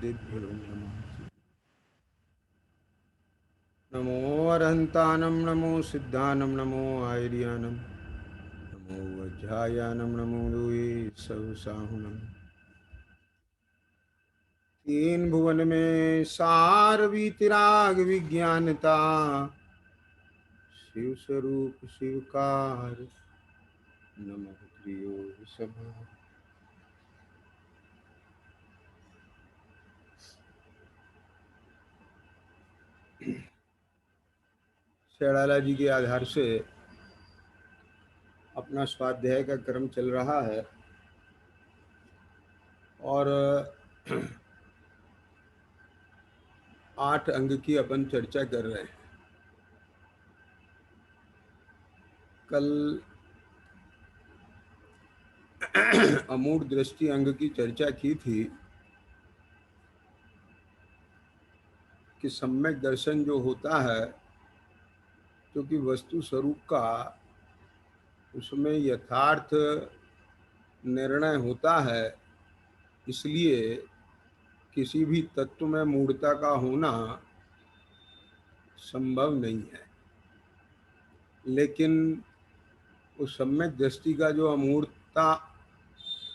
देभ्यो नमः। नमो अरहन्तानं नमो सिद्धानं नमो आयर्यानं नमो वज्रायानं नमो लोये सहसाहुनं। तीन भुवन में सार वीतराग विज्ञानता, शिव स्वरूप शिवकार नमः प्रियो सभा। शेड़ाला जी के आधार से अपना स्वाध्याय का क्रम चल रहा है और 8 अंग की अपन चर्चा कर रहे हैं। कल अमूढ़ दृष्टि अंग की चर्चा की थी कि सम्यक दर्शन जो होता है, क्योंकि वस्तु स्वरूप का उसमें यथार्थ निर्णय होता है, इसलिए किसी भी तत्व में मूढ़ता का होना संभव नहीं है। लेकिन उस सम्यक दृष्टि का जो अमूर्तता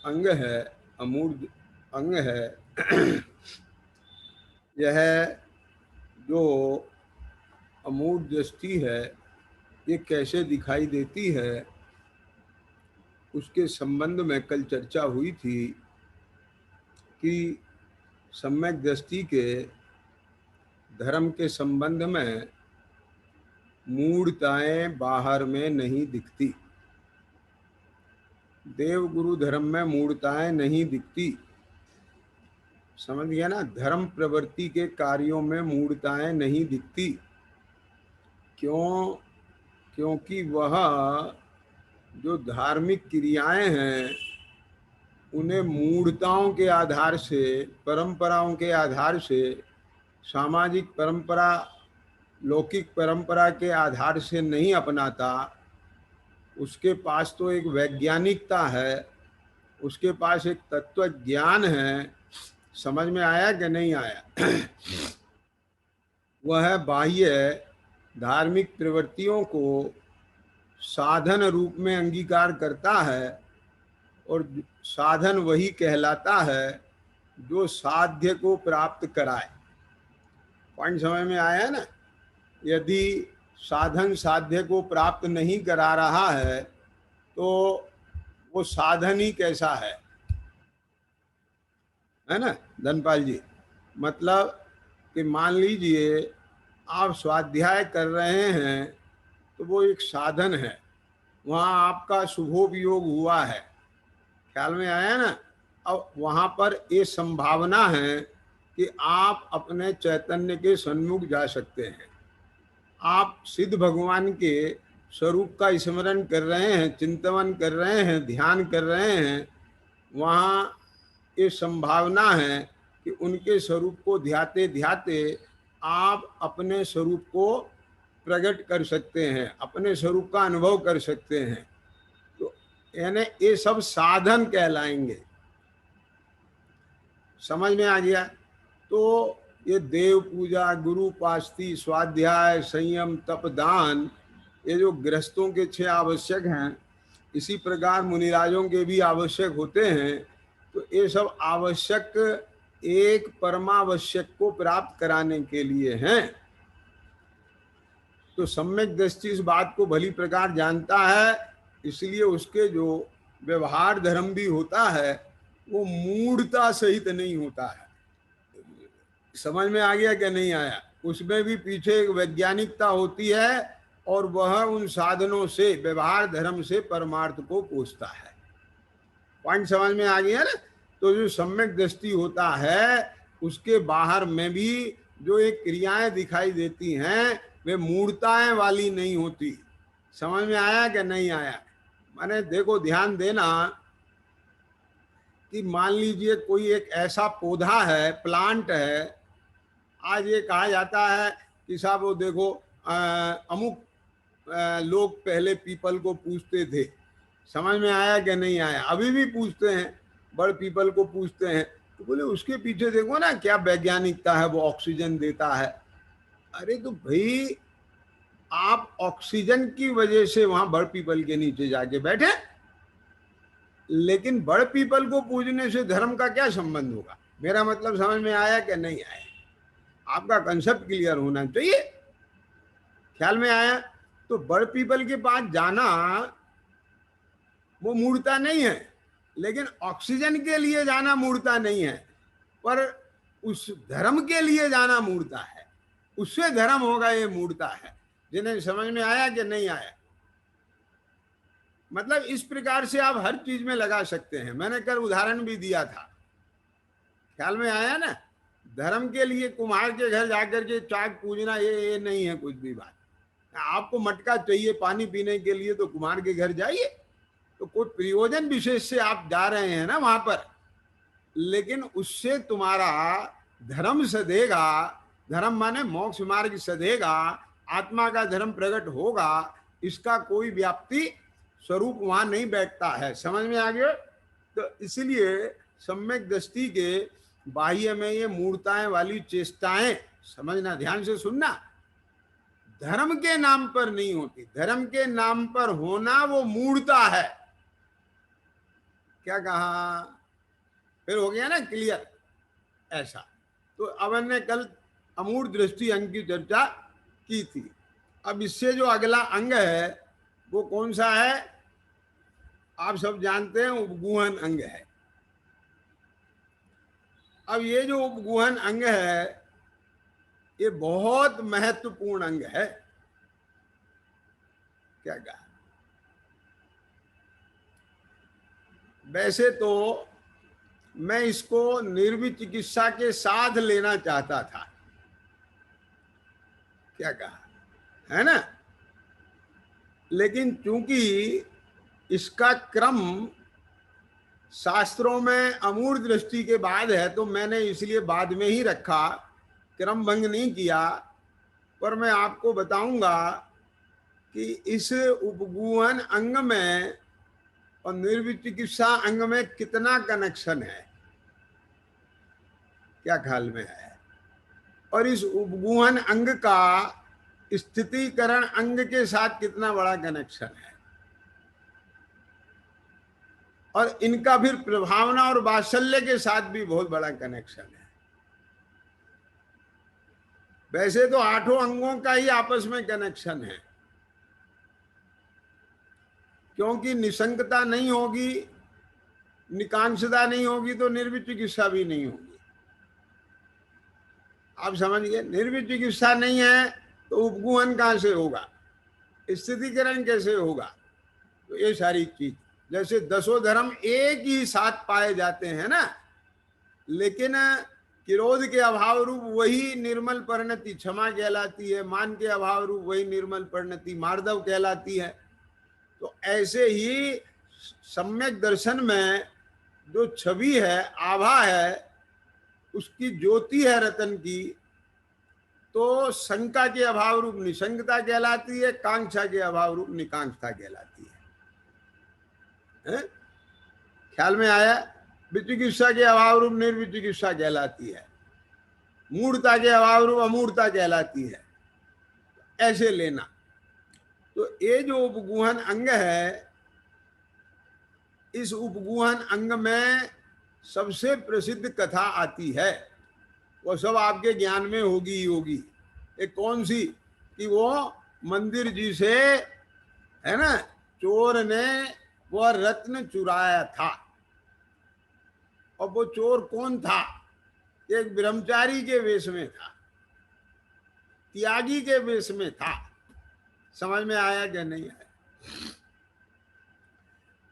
अंग है, अमूर्त अंग है, यह जो अमूर्त दृष्टि है, ये कैसे दिखाई देती है, उसके संबंध में कल चर्चा हुई थी कि सम्यक दृष्टि के धर्म के संबंध में मूढ़ताएं बाहर में नहीं दिखती। देव गुरु धर्म में मूढ़ताएं नहीं दिखती, समझ गया ना। धर्म प्रवृत्ति के कार्यों में मूढ़ताएं नहीं दिखती। क्यों? क्योंकि वह जो धार्मिक क्रियाएं हैं, उन्हें मूढ़ताओं के आधार से, परंपराओं के आधार से, सामाजिक परंपरा, लौकिक परंपरा के आधार से नहीं अपनाता। उसके पास तो एक वैज्ञानिकता है, उसके पास एक तत्व ज्ञान है। समझ में आया कि नहीं आया? वह बाह्य धार्मिक प्रवृत्तियों को साधन रूप में अंगीकार करता है और साधन वही कहलाता है जो साध्य को प्राप्त कराए। पॉइंट समझ में आया ना? यदि साधन साध्य को प्राप्त नहीं करा रहा है तो वो साधन ही कैसा है ना धनपाल जी? मतलब कि मान लीजिए आप स्वाध्याय कर रहे हैं तो वो एक साधन है, वहाँ आपका शुभोपयोग हुआ है। ख्याल में आया ना? अब वहाँ पर ये संभावना है कि आप अपने चैतन्य के सन्मुख जा सकते हैं। आप सिद्ध भगवान के स्वरूप का स्मरण कर रहे हैं, चिंतन कर रहे हैं, ध्यान कर रहे हैं, वहाँ ये संभावना है कि उनके स्वरूप को ध्याते ध्याते आप अपने स्वरूप को प्रकट कर सकते हैं, अपने स्वरूप का अनुभव कर सकते हैं। तो यानी ये सब साधन कहलाएंगे। समझ में आ गया? तो ये देव पूजा, गुरु पास्ती, स्वाध्याय, संयम, तप, दान, ये जो गृहस्थों के 6 आवश्यक हैं, इसी प्रकार मुनिराजों के भी आवश्यक होते हैं। तो ये सब आवश्यक एक परमावश्यक को प्राप्त कराने के लिए हैं। तो सम्यक दृष्टि इस बात को भली प्रकार जानता है, इसलिए उसके जो व्यवहार धर्म भी होता है वो मूढ़ता सहित नहीं होता है। समझ में आ गया कि नहीं आया? उसमें भी पीछे एक वैज्ञानिकता होती है और वह उन साधनों से, व्यवहार धर्म से परमार्थ को पूछता है। पॉइंट समझ में आ गया ना? तो जो सम्यक दृष्टि होता है उसके बाहर में भी जो एक क्रियाएं दिखाई देती हैं वे मूर्ताएं वाली नहीं होती। समझ में आया कि नहीं आया? माने देखो, ध्यान देना कि मान लीजिए कोई एक ऐसा पौधा है, प्लांट है। आज ये कहा जाता है कि साहब वो देखो अमुक लोग पहले पीपल को पूछते थे। समझ में आया कि नहीं आया? अभी भी पूछते हैं, बड़ पीपल को पूछते हैं। तो बोले उसके पीछे देखो ना क्या वैज्ञानिकता है, वो ऑक्सीजन देता है। अरे तो भाई आप ऑक्सीजन की वजह से वहां बड़ पीपल के नीचे जाके बैठे, लेकिन बड़ पीपल को पूजने से धर्म का क्या संबंध होगा? मेरा मतलब समझ में आया कि नहीं आया? आपका कंसेप्ट क्लियर होना चाहिए, ख्याल में आया? तो बड़ पीपल के पास जाना वो मूर्ता नहीं है, लेकिन ऑक्सीजन के लिए जाना मूर्ता नहीं है, पर उस धर्म के लिए जाना मूर्ता है। उससे धर्म होगा, ये मूर्ता है। जिन्हें समझ में आया कि नहीं आया? मतलब इस प्रकार से आप हर चीज में लगा सकते हैं। मैंने कल उदाहरण भी दिया था, ख्याल में आया ना? धर्म के लिए कुम्हार के घर जाकर के चाक पूजना ये नहीं है कुछ भी बात। आपको मटका चाहिए पानी पीने के लिए तो कुम्हार के घर जाइए, तो कोई प्रयोजन विशेष से आप जा रहे हैं ना वहां पर, लेकिन उससे तुम्हारा धर्म सधेगा। धर्म माने मोक्ष मार्ग सधेगा, आत्मा का धर्म प्रकट होगा, इसका कोई व्याप्ति स्वरूप वहां नहीं बैठता है। समझ में आ गया? तो इसलिए सम्यक दृष्टि के बाह्य में ये मूर्ताएं वाली चेष्टाएं, समझना, ध्यान से सुनना, धर्म के नाम पर नहीं होती। धर्म के नाम पर होना वो मूर्ता है। क्या कहा? फिर हो गया ना क्लियर? ऐसा। तो अब हमने कल अमूर्त दृष्टि अंग की चर्चा की थी। अब इससे जो अगला अंग है वो कौन सा है? आप सब जानते हैं, उपगूहन अंग है। अब ये जो उपगूहन अंग है ये बहुत महत्वपूर्ण अंग है। क्या कहा? वैसे तो मैं इसको निर्वित चिकित्सा के साथ लेना चाहता था। क्या कहा? है ना? लेकिन चूंकि इसका क्रम शास्त्रों में अमूर्त दृष्टि के बाद है तो मैंने इसलिए बाद में ही रखा, क्रम भंग नहीं किया। पर मैं आपको बताऊंगा कि इस उपगूहन अंग में और निर्वित चिकित्सा अंग में कितना कनेक्शन है, क्या ख्याल में है? और इस उपगूहन अंग का स्थितिकरण अंग के साथ कितना बड़ा कनेक्शन है, और इनका फिर प्रभावना और वात्सल्य के साथ भी बहुत बड़ा कनेक्शन है। वैसे तो आठों अंगों का ही आपस में कनेक्शन है, क्योंकि निसंगता नहीं होगी, निकांक्षता नहीं होगी तो निर्वित चिकित्सा भी नहीं होगी। आप समझ गए? निर्वित चिकित्सा नहीं है तो उपगूहन कहां से होगा, स्थितिकरण कैसे होगा? तो ये सारी चीज, जैसे दसों धर्म एक ही साथ पाए जाते हैं ना, लेकिन क्रोध के अभाव रूप वही निर्मल परिणति क्षमा कहलाती है, मान के अभाव रूप वही निर्मल परिणति मार्दव कहलाती है। तो ऐसे ही सम्यक दर्शन में जो छवि है, आभा है, उसकी ज्योति है रतन की, तो शंका के अभाव रूप निशंकता कहलाती है, कांक्षा के अभाव रूप निकांक्षता कहलाती है। ख्याल में आया? विचिकित्सा के अभाव रूप निर्विचिकित्सा कहलाती है, मूर्ता के अभाव रूप अमूर्ता कहलाती है। ऐसे लेना। तो ये जो उपगूहन अंग है, इस उपगूहन अंग में सबसे प्रसिद्ध कथा आती है, वो सब आपके ज्ञान में होगी ही होगी। एक कौन सी? कि वो मंदिर जी से, है ना, चोर ने वो रत्न चुराया था। और वो चोर कौन था? एक ब्रह्मचारी के वेश में था, त्यागी के वेश में था। समझ में आया कि नहीं आया?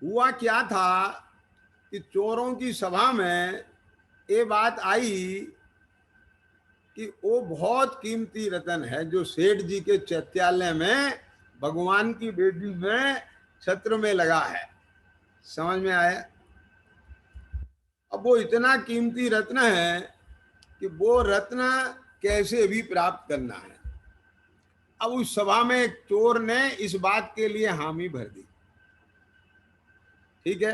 हुआ क्या था कि चोरों की सभा में ये बात आई कि वो बहुत कीमती रतन है जो सेठ जी के चैत्यालय में भगवान की बेटी में छत्र में लगा है। समझ में आया? अब वो इतना कीमती रत्न है कि वो रत्न कैसे भी प्राप्त करना है। अब उस सभा में एक चोर ने इस बात के लिए हामी भर दी। ठीक है?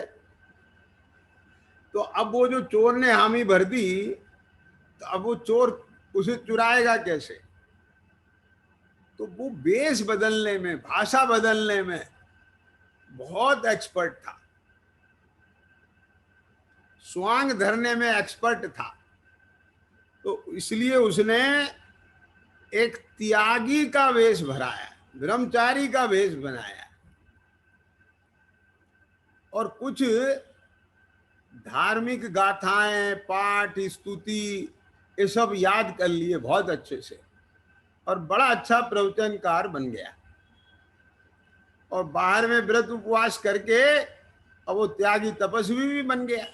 तो अब वो जो चोर ने हामी भर दी, तो अब वो चोर उसे चुराएगा कैसे? तो वो वेश बदलने में, भाषा बदलने में बहुत एक्सपर्ट था, स्वांग धरने में एक्सपर्ट था। तो इसलिए उसने एक त्यागी का वेश भराया, ब्रह्मचारी का वेश बनाया, और कुछ धार्मिक गाथाएं, पाठ, स्तुति, ये सब याद कर लिए बहुत अच्छे से, और बड़ा अच्छा प्रवचनकार बन गया। और बाहर में व्रत उपवास करके अब वो त्यागी तपस्वी भी बन गया।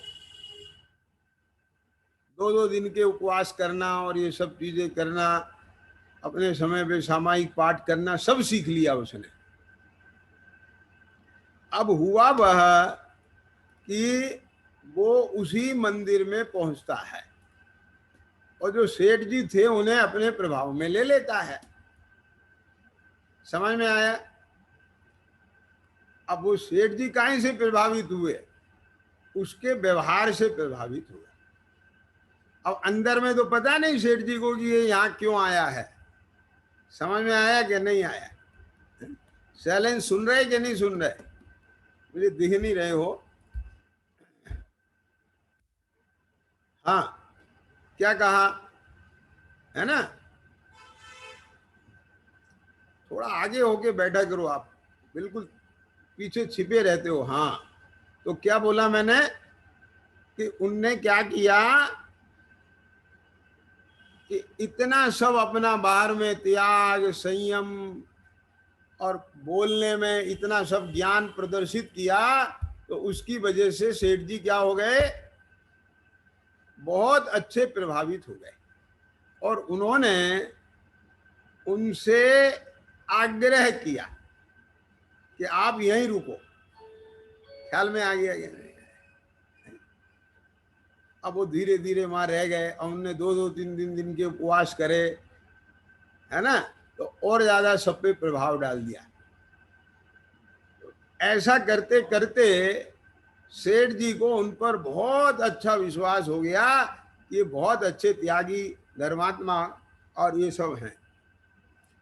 2-2 दिन के उपवास करना और ये सब चीजें करना, अपने समय पे सामायिक पाठ करना, सब सीख लिया उसने। अब हुआ वह कि वो उसी मंदिर में पहुंचता है, और जो सेठ जी थे उन्हें अपने प्रभाव में ले लेता है। समझ में आया? अब वो सेठ जी काहे से प्रभावित हुए? उसके व्यवहार से प्रभावित हुए। अब अंदर में तो पता नहीं सेठ जी को कि ये यहाँ क्यों आया है। समझ में आया कि नहीं आया? शैलेंद्र सुन रहे कि नहीं सुन रहे? मुझे दिख नहीं रहे हो। हाँ, क्या कहा है ना? थोड़ा आगे होके बैठा करो आप, बिल्कुल पीछे छिपे रहते हो। हाँ, तो क्या बोला मैंने कि उनने क्या किया कि इतना सब अपना बाहर में त्याग, संयम और बोलने में इतना सब ज्ञान प्रदर्शित किया, तो उसकी वजह से सेठ जी क्या हो गए? बहुत अच्छे प्रभावित हो गए, और उन्होंने उनसे आग्रह किया कि आप यहीं रुको। ख्याल में आ गया क्या? अब वो धीरे धीरे वहां रह गए, और उनने 2-2 3 दिन के उपवास करे, है ना, तो और ज्यादा सब पे प्रभाव डाल दिया। ऐसा करते करते सेठ जी को उन पर बहुत अच्छा विश्वास हो गया, ये बहुत अच्छे त्यागी, धर्मात्मा और ये सब हैं।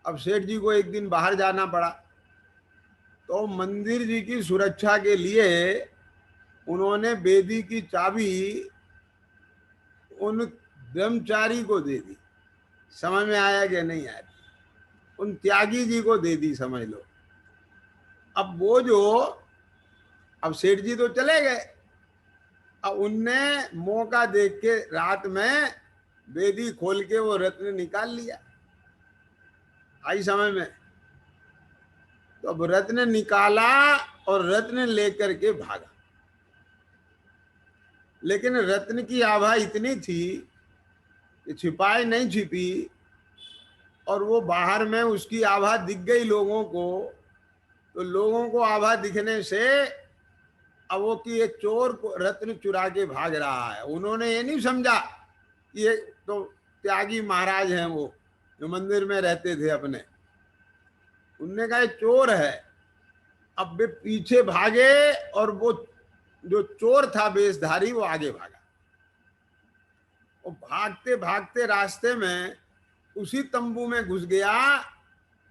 अब सेठ जी को एक दिन बाहर जाना पड़ा, तो मंदिर जी की सुरक्षा के लिए उन्होंने बेदी की चाबी उन ब्रह्मचारी को दे दी। समझ में आया कि नहीं आया? उन त्यागी जी को दे दी, समझ लो। अब वो जो, अब सेठ जी तो चले गए, अब उनने मौका देख के रात में बेदी खोल के वो रत्न निकाल लिया। आई समझ में? तो अब रत्न निकाला और रत्न लेकर के भागा। लेकिन रत्न की आभा इतनी थी कि छिपाई नहीं छिपी, और वो बाहर में उसकी आभा दिख गई लोगों को, तो लोगों को आभा दिखने से अब वो कि ये चोर को रत्न चुरा के भाग रहा है। उन्होंने ये नहीं समझा कि ये तो त्यागी महाराज हैं, वो जो मंदिर में रहते थे अपने। उनने कहा ये चोर है। अब वे पीछे भागे, और वो जो चोर था वेशधारी वो आगे भागा, और भागते भागते रास्ते में उसी तंबू में घुस गया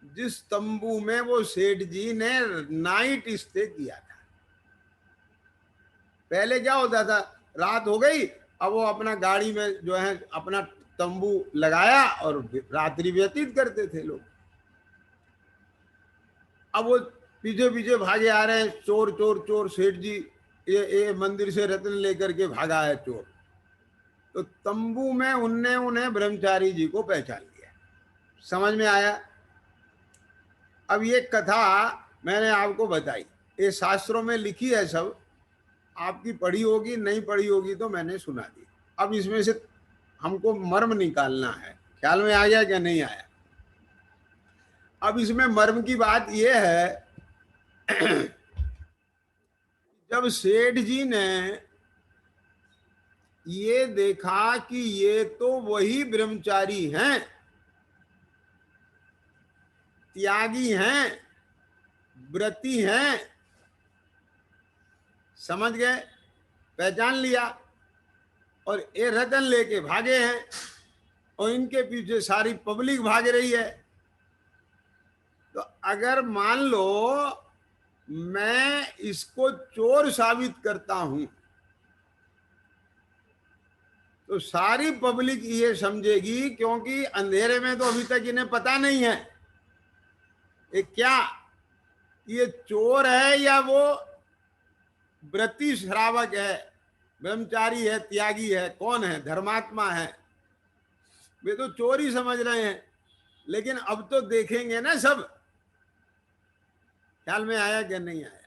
जिस तंबू में वो सेठ जी ने नाइट स्टे किया था। पहले क्या होता था, रात हो गई, अब वो अपना गाड़ी में जो है अपना तंबू लगाया और रात्रि व्यतीत करते थे लोग। अब वो पीछे पीछे भागे आ रहे हैं, चोर चोर चोर, सेठ जी ये मंदिर से रत्न लेकर के भागा है चोर। तो तंबू में उनने उन्हें ब्रह्मचारी जी को पहचान लिया। समझ में आया? अब ये कथा मैंने आपको बताई, ये शास्त्रों में लिखी है सब, आपकी पढ़ी होगी, नहीं पढ़ी होगी तो मैंने सुना दी। अब इसमें से हमको मर्म निकालना है। ख्याल में आ गया क्या नहीं आया? अब इसमें मर्म की बात यह है, जब सेठ जी ने ये देखा कि ये तो वही ब्रह्मचारी हैं, त्यागी हैं, व्रती हैं, समझ गए, पहचान लिया, और ये रतन लेके भागे हैं और इनके पीछे सारी पब्लिक भाग रही है। तो अगर मान लो मैं इसको चोर साबित करता हूं तो सारी पब्लिक ये समझेगी, क्योंकि अंधेरे में तो अभी तक इन्हें पता नहीं है ये क्या, ये चोर है या वो व्रती श्रावक है, ब्रह्मचारी है, त्यागी है, कौन है, धर्मात्मा है। वे तो चोर ही समझ रहे हैं, लेकिन अब तो देखेंगे ना सब। ख्याल में आया क्या नहीं आया?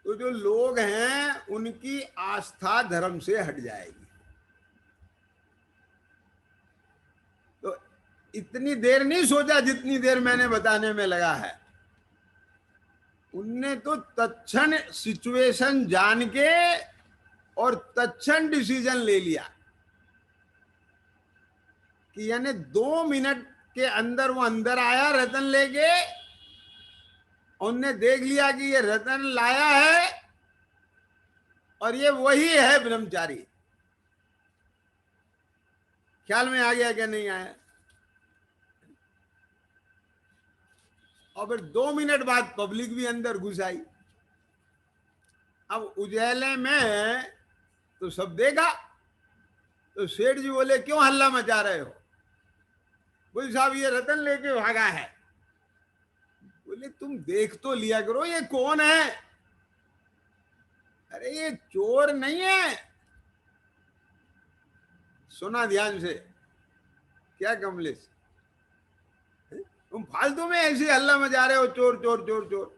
तो जो लोग हैं उनकी आस्था धर्म से हट जाएगी। तो इतनी देर नहीं सोचा जितनी देर मैंने बताने में लगा है। उनने तो तत्क्षण सिचुएशन जान के और तत्क्षण डिसीजन ले लिया कि यानी 2 मिनट के अंदर वो अंदर आया रतन लेके, उनने देख लिया कि ये रतन लाया है और ये वही है ब्रह्मचारी। ख्याल में आ गया क्या नहीं आया? और फिर 2 मिनट बाद पब्लिक भी अंदर घुस आई। अब उजाले में तो सब देखा। तो सेठ जी बोले क्यों हल्ला मचा रहे हो? बोले साहब ये रतन लेके भागा है। बोले तुम देख तो लिया करो ये कौन है। अरे ये चोर नहीं है। सुना ध्यान से क्या कमलेश, तुम फालतू में ऐसे हल्ला मचा रहे हो, चोर चोर चोर चोर।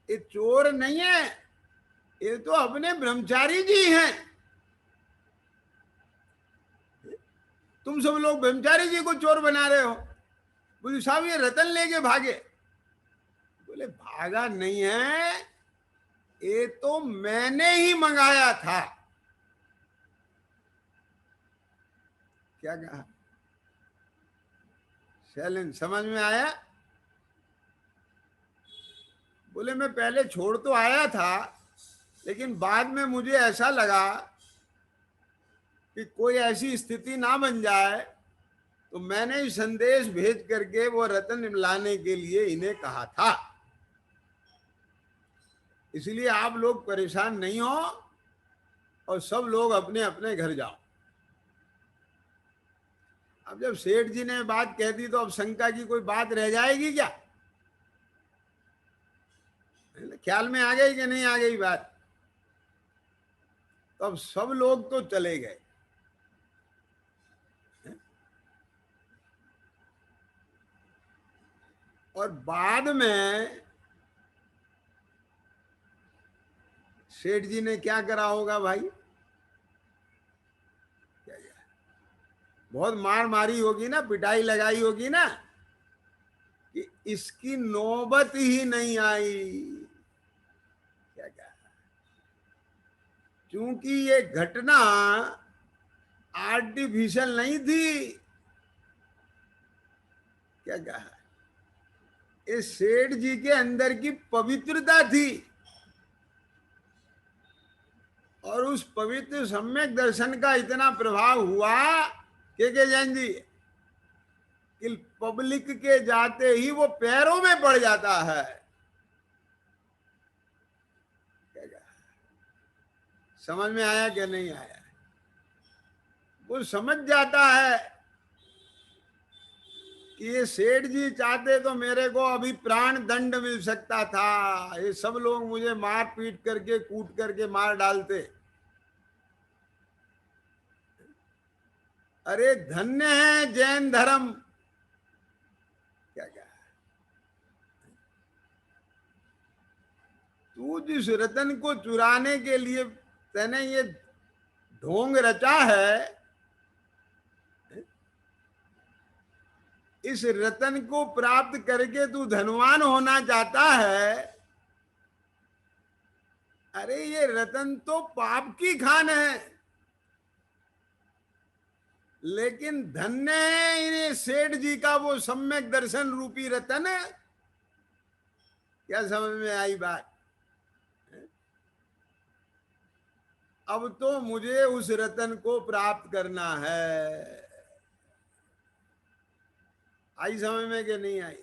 ये चोर नहीं है, ये तो अपने ब्रह्मचारी जी हैं। तुम सब लोग ब्रह्मचारी जी को चोर बना रहे हो। बोले साहब ये रतन लेके भागे। बोले भागा नहीं है, ये तो मैंने ही मंगाया था। क्या कहा? शैलेंद्र समझ में आया? बोले मैं पहले छोड़ तो आया था, लेकिन बाद में मुझे ऐसा लगा कि कोई ऐसी स्थिति ना बन जाए, तो मैंने ही संदेश भेज करके वो रतन लाने के लिए इन्हें कहा था। इसलिए आप लोग परेशान नहीं हो और सब लोग अपने अपने घर जाओ। अब जब सेठ जी ने बात कह दी तो अब शंका की कोई बात रह जाएगी क्या? ख्याल में आ गई कि नहीं आ गई बात? तो अब सब लोग तो चले गए। और बाद में सेठ जी ने क्या करा होगा भाई? बहुत मार मारी होगी ना, पिटाई लगाई होगी ना, कि इसकी नौबत ही नहीं आई। क्या क्या, क्योंकि ये घटना आर्टिफिशियल नहीं थी। क्या कहा? इस सेठ जी के अंदर की पवित्रता थी, और उस पवित्र सम्यक दर्शन का इतना प्रभाव हुआ के जैन जी कि पब्लिक के जाते ही वो पैरों में पड़ जाता है। समझ में आया क्या नहीं आया? वो समझ जाता है कि ये सेठ जी चाहते तो मेरे को अभी प्राण दंड मिल सकता था, ये सब लोग मुझे मार पीट करके कूट करके मार डालते। अरे धन्य है जैन धर्म। क्या क्या, तू जिस रतन को चुराने के लिए तूने ये ढोंग रचा है, इस रतन को प्राप्त करके तू धनवान होना चाहता है। अरे ये रतन तो पाप की खान है, लेकिन धन्य है इन्हें सेठ जी का वो सम्यक दर्शन रूपी रतन है। क्या समझ में आई बात? अब तो मुझे उस रतन को प्राप्त करना है। आई समझ में कि नहीं आई?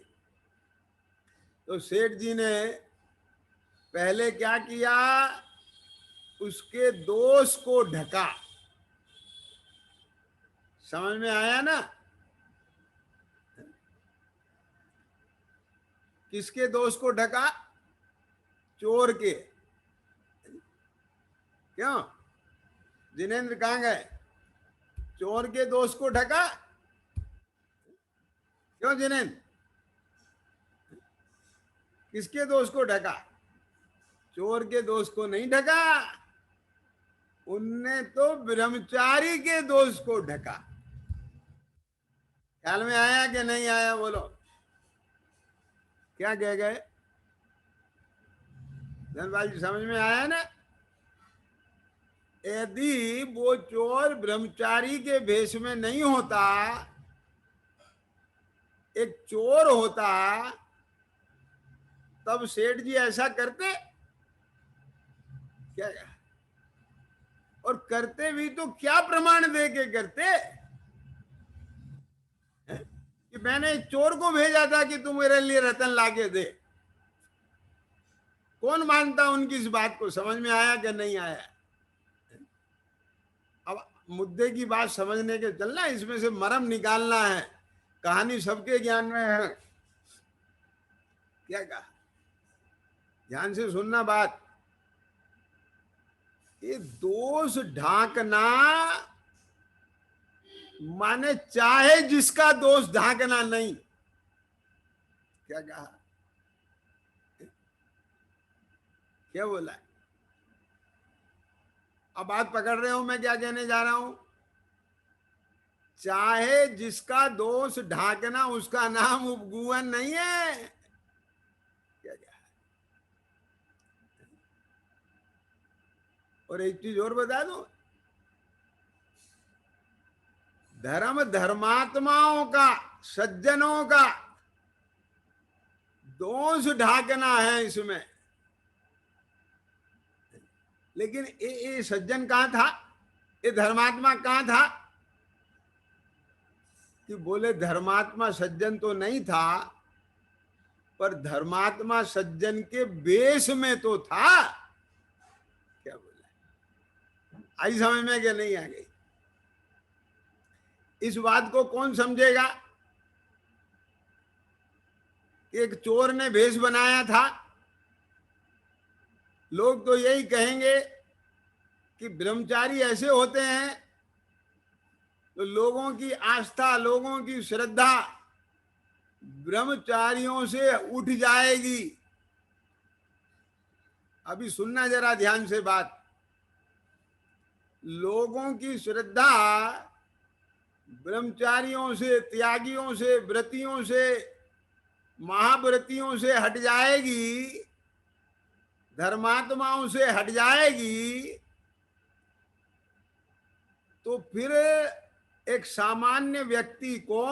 तो सेठ जी ने पहले क्या किया, उसके दोष को ढका। समझ में आया ना? किसके दोष को ढका? चोर के। क्यों? जिनेंद्र कहां गए? चोर के दोष को ढका। क्यों जिनेंद्र? किसके दोष को ढका? चोर के दोष को नहीं ढका, उनने तो ब्रह्मचारी के दोष को ढका। ख्याल में आया कि नहीं आया? बोलो, क्या कह गए? धनपाल जी समझ में आया ना? यदि वो चोर ब्रह्मचारी के भेष में नहीं होता, एक चोर होता, तब सेठ जी ऐसा करते क्या? और करते भी तो क्या प्रमाण दे के करते कि मैंने चोर को भेजा था कि तू मेरे लिए रतन लाके दे। कौन मानता उनकी इस बात को? समझ में आया कि नहीं आया? अब मुद्दे की बात समझने के चलना, इसमें से मर्म निकालना है। कहानी सबके ज्ञान में है। क्या कहा? ध्यान से सुनना बात। ये दोष ढांकना माने चाहे जिसका दोष ढांकना नहीं। क्या कहा? क्या बोला? अब बात पकड़ रहे हो मैं क्या कहने जा रहा हूं? चाहे जिसका दोष ढांकना, उसका नाम उपगुवन नहीं है। क्या क्या? और एक चीज और बता दो, धर्म धर्मात्माओं का, सज्जनों का दोष ढांकना है इसमें। लेकिन ये सज्जन कहां था? ये धर्मात्मा कहां था? कि बोले धर्मात्मा सज्जन तो नहीं था, पर धर्मात्मा सज्जन के बेस में तो था। क्या बोला? आई समझ में क्या नहीं आ गई? इस बात को कौन समझेगा? एक चोर ने भेष बनाया था, लोग तो यही कहेंगे कि ब्रह्मचारी ऐसे होते हैं तो लोगों की आस्था, लोगों की श्रद्धा ब्रह्मचारियों से उठ जाएगी। अभी सुनना जरा ध्यान से बात। लोगों की श्रद्धा ब्रह्मचारियों से, त्यागियों से, व्रतियों से, महाव्रतियों से हट जाएगी, धर्मात्माओं से हट जाएगी, तो फिर एक सामान्य व्यक्ति को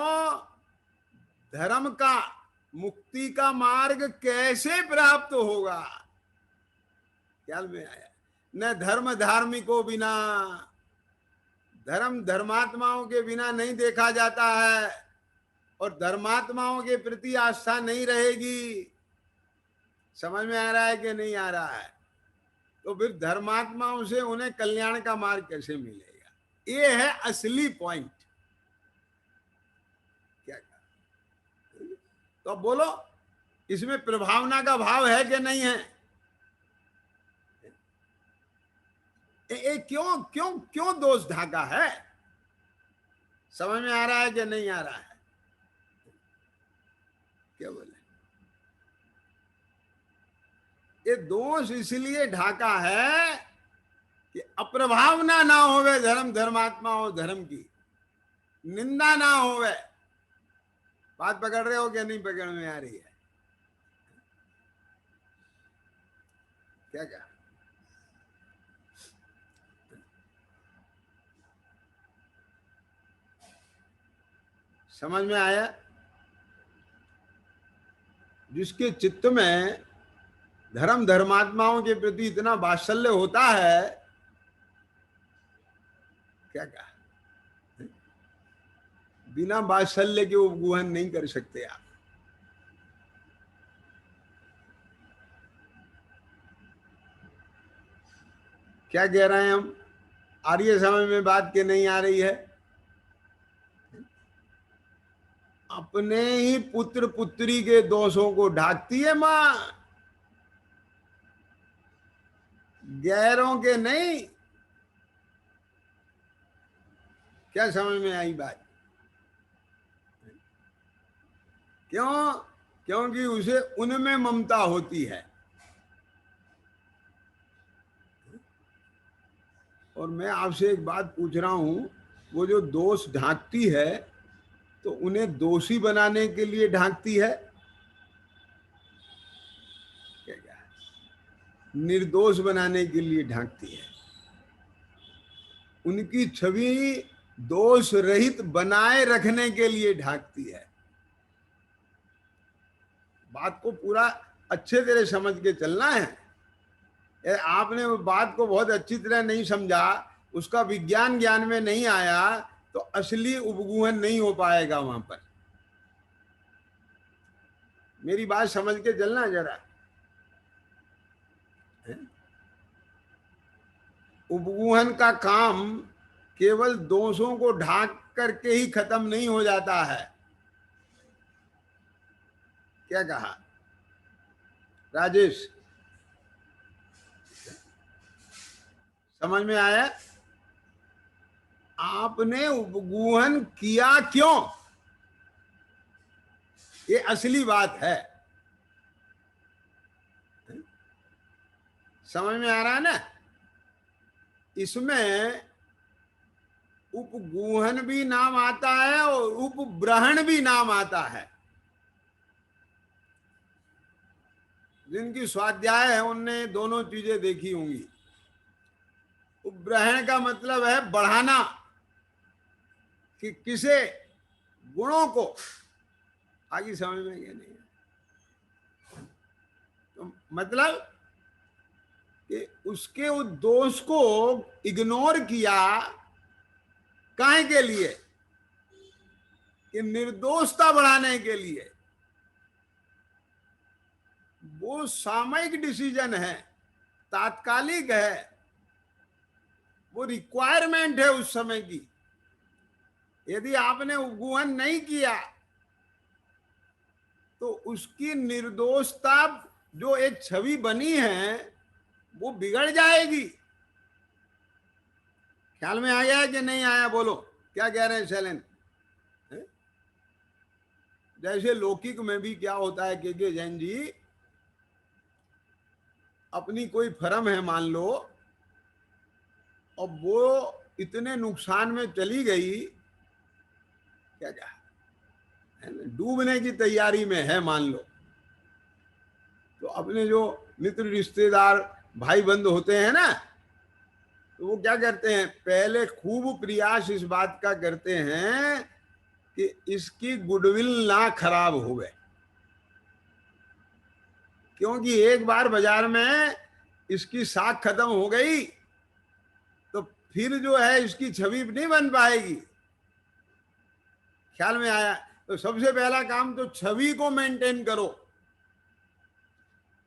धर्म का, मुक्ति का मार्ग कैसे प्राप्त होगा? ख्याल में आया? न धर्म धार्मिकों बिना, धर्म धर्मात्माओं के बिना नहीं देखा जाता है, और धर्मात्माओं के प्रति आस्था नहीं रहेगी। समझ में आ रहा है कि नहीं आ रहा है? तो फिर धर्मात्माओं से उन्हें कल्याण का मार्ग कैसे मिलेगा? ये है असली पॉइंट। क्या? तो अब बोलो, इसमें प्रभावना का भाव है कि नहीं है? क्यों क्यों क्यों दोष ढाका है? समझ में आ रहा है कि नहीं आ रहा है? क्या बोले? ये दोष इसलिए ढाका है कि अप्रभावना ना होवे धर्म धर्मात्मा हो, धर्म की निंदा ना होवे। बात पकड़ रहे हो कि नहीं पकड़ में आ रही है? क्या क्या? समझ में आया? जिसके चित्त में धर्म धर्मात्माओं के प्रति इतना वात्सल्य होता है, क्या कहा? बिना वात्सल्य के उपगुहन नहीं कर सकते आप। क्या कह रहे हैं हम? आ रही है समझ में बात के नहीं आ रही है? अपने ही पुत्र पुत्री के दोषों को ढाकती है मां, गैरों के नहीं। क्या समझ में आई बात? क्यों? क्योंकि उसे उनमें ममता होती है। और मैं आपसे एक बात पूछ रहा हूं, वो जो दोष ढांकती है तो उन्हें दोषी बनाने के लिए ढांकती है? क्या? निर्दोष बनाने के लिए ढांकती है। उनकी छवि दोष रहित बनाए रखने के लिए ढांकती है। बात को पूरा अच्छे तरह समझ के चलना है। आपने उस बात को बहुत अच्छी तरह नहीं समझा, उसका विज्ञान ज्ञान में नहीं आया, तो असली उपगुहन नहीं हो पाएगा वहां पर। मेरी बात समझ के चलना जरा। उपगुहन का काम केवल दोषों को ढांक करके ही खत्म नहीं हो जाता है। क्या कहा राजेश? समझ में आया? आपने उपगुहन किया क्यों, ये असली बात है। समझ में आ रहा है ना? इसमें उपगुहन भी नाम आता है और उपब्रहण भी नाम आता है। जिनकी स्वाध्याय है उनने दोनों चीजें देखी होंगी। उपग्रहण का मतलब है बढ़ाना, कि किसे गुणों को। आगे समझ में ये नहीं है तो मतलब कि उसके उस दोष को इग्नोर किया, काहे के लिए? कि निर्दोषता बढ़ाने के लिए। वो सामयिक डिसीजन है, तात्कालिक है, वो रिक्वायरमेंट है उस समय की। यदि आपने उपगुहन नहीं किया तो उसकी निर्दोषता जो एक छवि बनी है वो बिगड़ जाएगी। ख्याल में आया है कि नहीं आया? बोलो क्या कह रहे हैं शैलेंद्र? जैसे लौकिक में भी क्या होता है के जैन जी, अपनी कोई फर्म है मान लो, और वो इतने नुकसान में चली गई, क्या डूबने की तैयारी में है मान लो, तो अपने जो मित्र रिश्तेदार भाई बंद होते हैं ना, तो वो क्या करते हैं, पहले खूब प्रयास इस बात का करते हैं कि इसकी गुडविल ना खराब हो गए। क्योंकि एक बार बाजार में इसकी साख खत्म हो गई तो फिर जो है इसकी छवि नहीं बन पाएगी। ख्याल में आया? तो सबसे पहला काम तो छवि को मेंटेन करो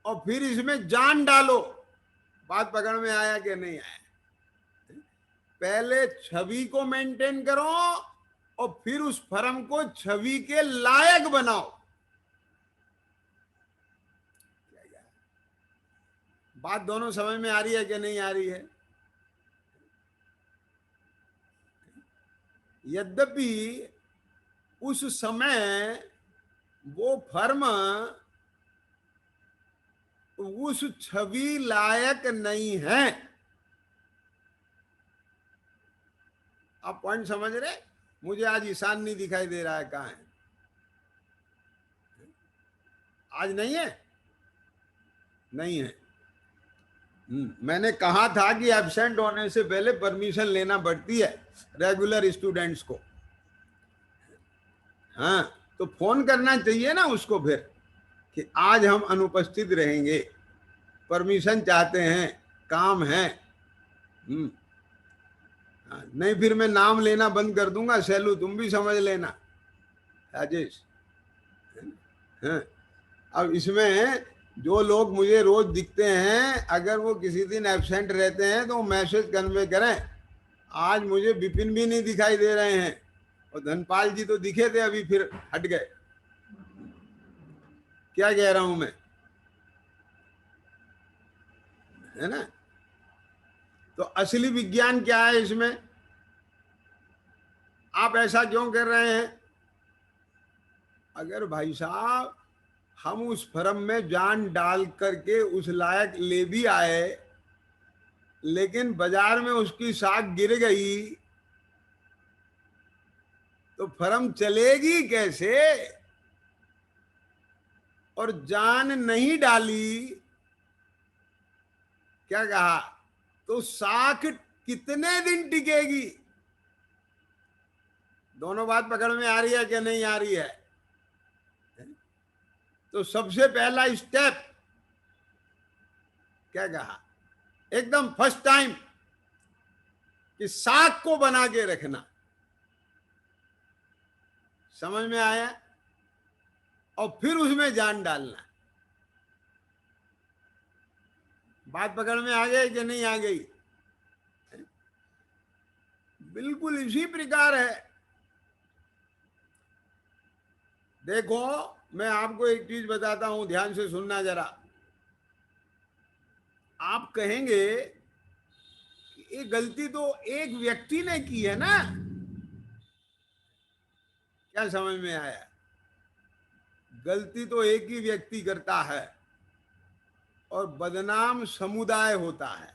और फिर इसमें जान डालो। बात पकड़ में आया कि नहीं आया? पहले छवि को मेंटेन करो और फिर उस फर्म को छवि के लायक बनाओ। बात दोनों समझ में आ रही है कि नहीं आ रही है? यद्यपि उस समय वो फर्म उस छवि लायक नहीं है। आप पॉइंट समझ रहे? मुझे आज ईशान नहीं दिखाई दे रहा है, कहाँ है? आज नहीं है? नहीं है। मैंने कहा था कि एब्सेंट होने से पहले परमिशन लेना पड़ती है रेगुलर स्टूडेंट्स को। हाँ, तो फोन करना चाहिए ना उसको फिर कि आज हम अनुपस्थित रहेंगे, परमिशन चाहते हैं, काम है। नहीं फिर मैं नाम लेना बंद कर दूंगा, सैलू तुम भी समझ लेना, राजेश। हैं? अब इसमें जो लोग मुझे रोज दिखते हैं, अगर वो किसी दिन एब्सेंट रहते हैं तो मैसेज कन्वे करें, आज मुझे विपिन भी नहीं दिखाई दे रहे हैं, और धनपाल जी तो दिखे थे अभी फिर हट गए। क्या कह रहा हूं मैं, है ना? तो असली विज्ञान क्या है इसमें? आप ऐसा क्यों कर रहे हैं? अगर भाई साहब हम उस फर्म में जान डाल करके उस लायक ले भी आए, लेकिन बाजार में उसकी साख गिर गई, तो फर्म चलेगी कैसे? और जान नहीं डाली, क्या कहा, तो साख कितने दिन टिकेगी? दोनों बात पकड़ में आ रही है कि नहीं आ रही है? तो सबसे पहला स्टेप क्या कहा, एकदम फर्स्ट टाइम, कि साख को बना के रखना। समझ में आया? और फिर उसमें जान डालना। बात पकड़ में आ गई कि नहीं आ गई? बिल्कुल इसी प्रकार है। देखो मैं आपको एक चीज बताता हूं, ध्यान से सुनना जरा। आप कहेंगे कि ये गलती तो एक व्यक्ति ने की है ना, क्या समझ में आया? गलती तो एक ही व्यक्ति करता है और बदनाम समुदाय होता है।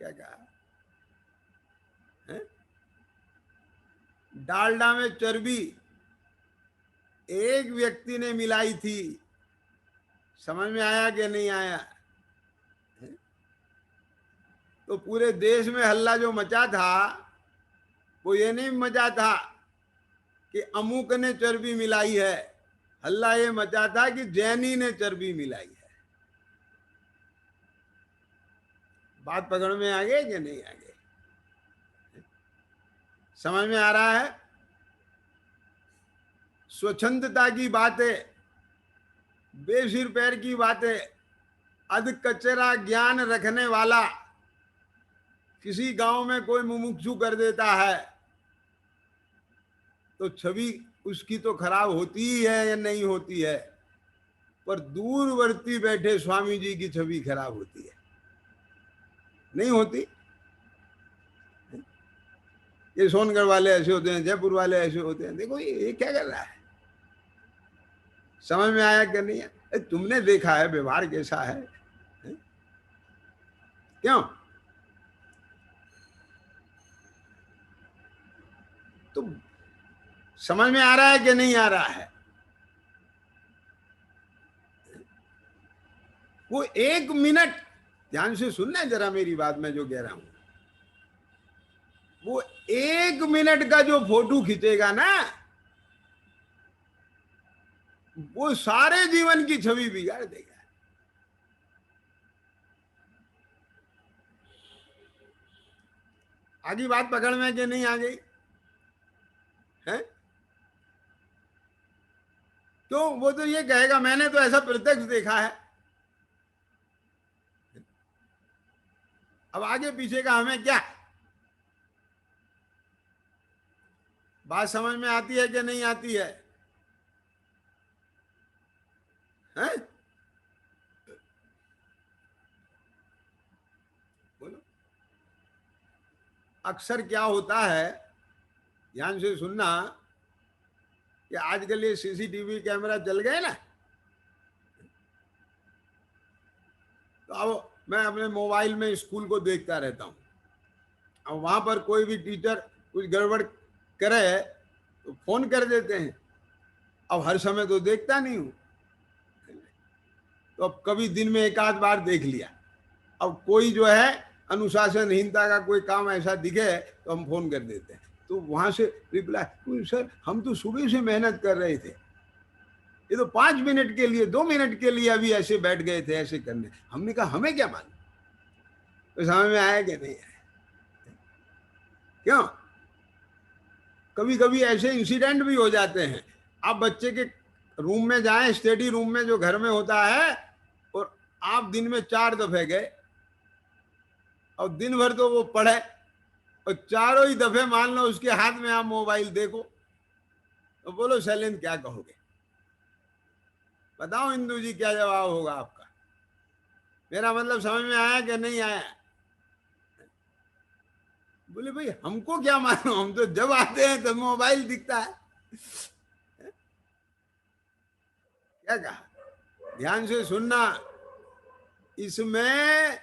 क्या कहा है? डालडा में चर्बी एक व्यक्ति ने मिलाई थी, समझ में आया कि नहीं आया? तो पूरे देश में हल्ला जो मचा था, वो ये नहीं मचा था कि अमुक ने चर्बी मिलाई है, हल्ला ये मचा था कि जैनी ने चर्बी मिलाई है। बात पकड़ में आ गई कि नहीं आ गई? समझ में आ रहा है? स्वच्छंदता की बातें, बेसिर पैर की बातें, अध कचरा ज्ञान रखने वाला किसी गांव में कोई मुमुक्षु कर देता है तो छवि उसकी तो खराब होती ही है या नहीं होती है, पर दूरवर्ती बैठे स्वामी जी की छवि खराब होती है, नहीं होती? ये सोनगढ़ वाले ऐसे होते हैं, जयपुर वाले ऐसे होते हैं, देखो ये क्या कर रहा है। समझ में आया कि नहीं है? तुमने देखा है व्यवहार कैसा है? क्यों? तो समझ में आ रहा है कि नहीं आ रहा है? वो एक मिनट ध्यान से सुनना जरा मेरी बात, मैं जो कह रहा हूं, वो एक मिनट का जो फोटो खींचेगा ना, वो सारे जीवन की छवि बिगाड़ देगा। आगे बात पकड़ में कि नहीं आ गई है? तो वो तो ये कहेगा मैंने तो ऐसा प्रत्यक्ष देखा है। अब आगे पीछे का हमें क्या? बात समझ में आती है कि नहीं आती है? हैं? बोलो। अक्सर क्या होता है, ध्यान से सुनना, कि आजकल ये सीसीटीवी कैमरा चल गए ना, तो अब मैं अपने मोबाइल में स्कूल को देखता रहता हूँ। अब वहां पर कोई भी टीचर कुछ गड़बड़ करे तो फोन कर देते हैं। अब हर समय तो देखता नहीं हूं, तो अब कभी दिन में एक आध बार देख लिया। अब कोई जो है अनुशासनहीनता का कोई काम ऐसा दिखे तो हम फोन कर देते हैं, तो वहां से रिप्लाई, सर हम तो सुबह से मेहनत कर रहे थे, ये तो 5 मिनट के लिए 2 मिनट के लिए अभी ऐसे बैठ गए थे ऐसे करने। हमने कहा हमें क्या मालूम। तो समझ में आया कि नहीं आया? क्यों? कभी कभी ऐसे इंसिडेंट भी हो जाते हैं। आप बच्चे के रूम में जाएं, स्टडी रूम में जो घर में होता है, और आप दिन में 4 दफे गए और दिन भर तो वो पढ़े, और चारों ही दफे मान लो उसके हाथ में आप मोबाइल देखो, तो बोलो शैलेंद्र क्या कहोगे? बताओ इंदू जी, क्या जवाब होगा आपका? मेरा मतलब समझ में आया कि नहीं आया? बोले भाई हमको क्या मालूम, हम तो जब आते हैं तब मोबाइल दिखता है। क्या कहा? ध्यान से सुनना। इसमें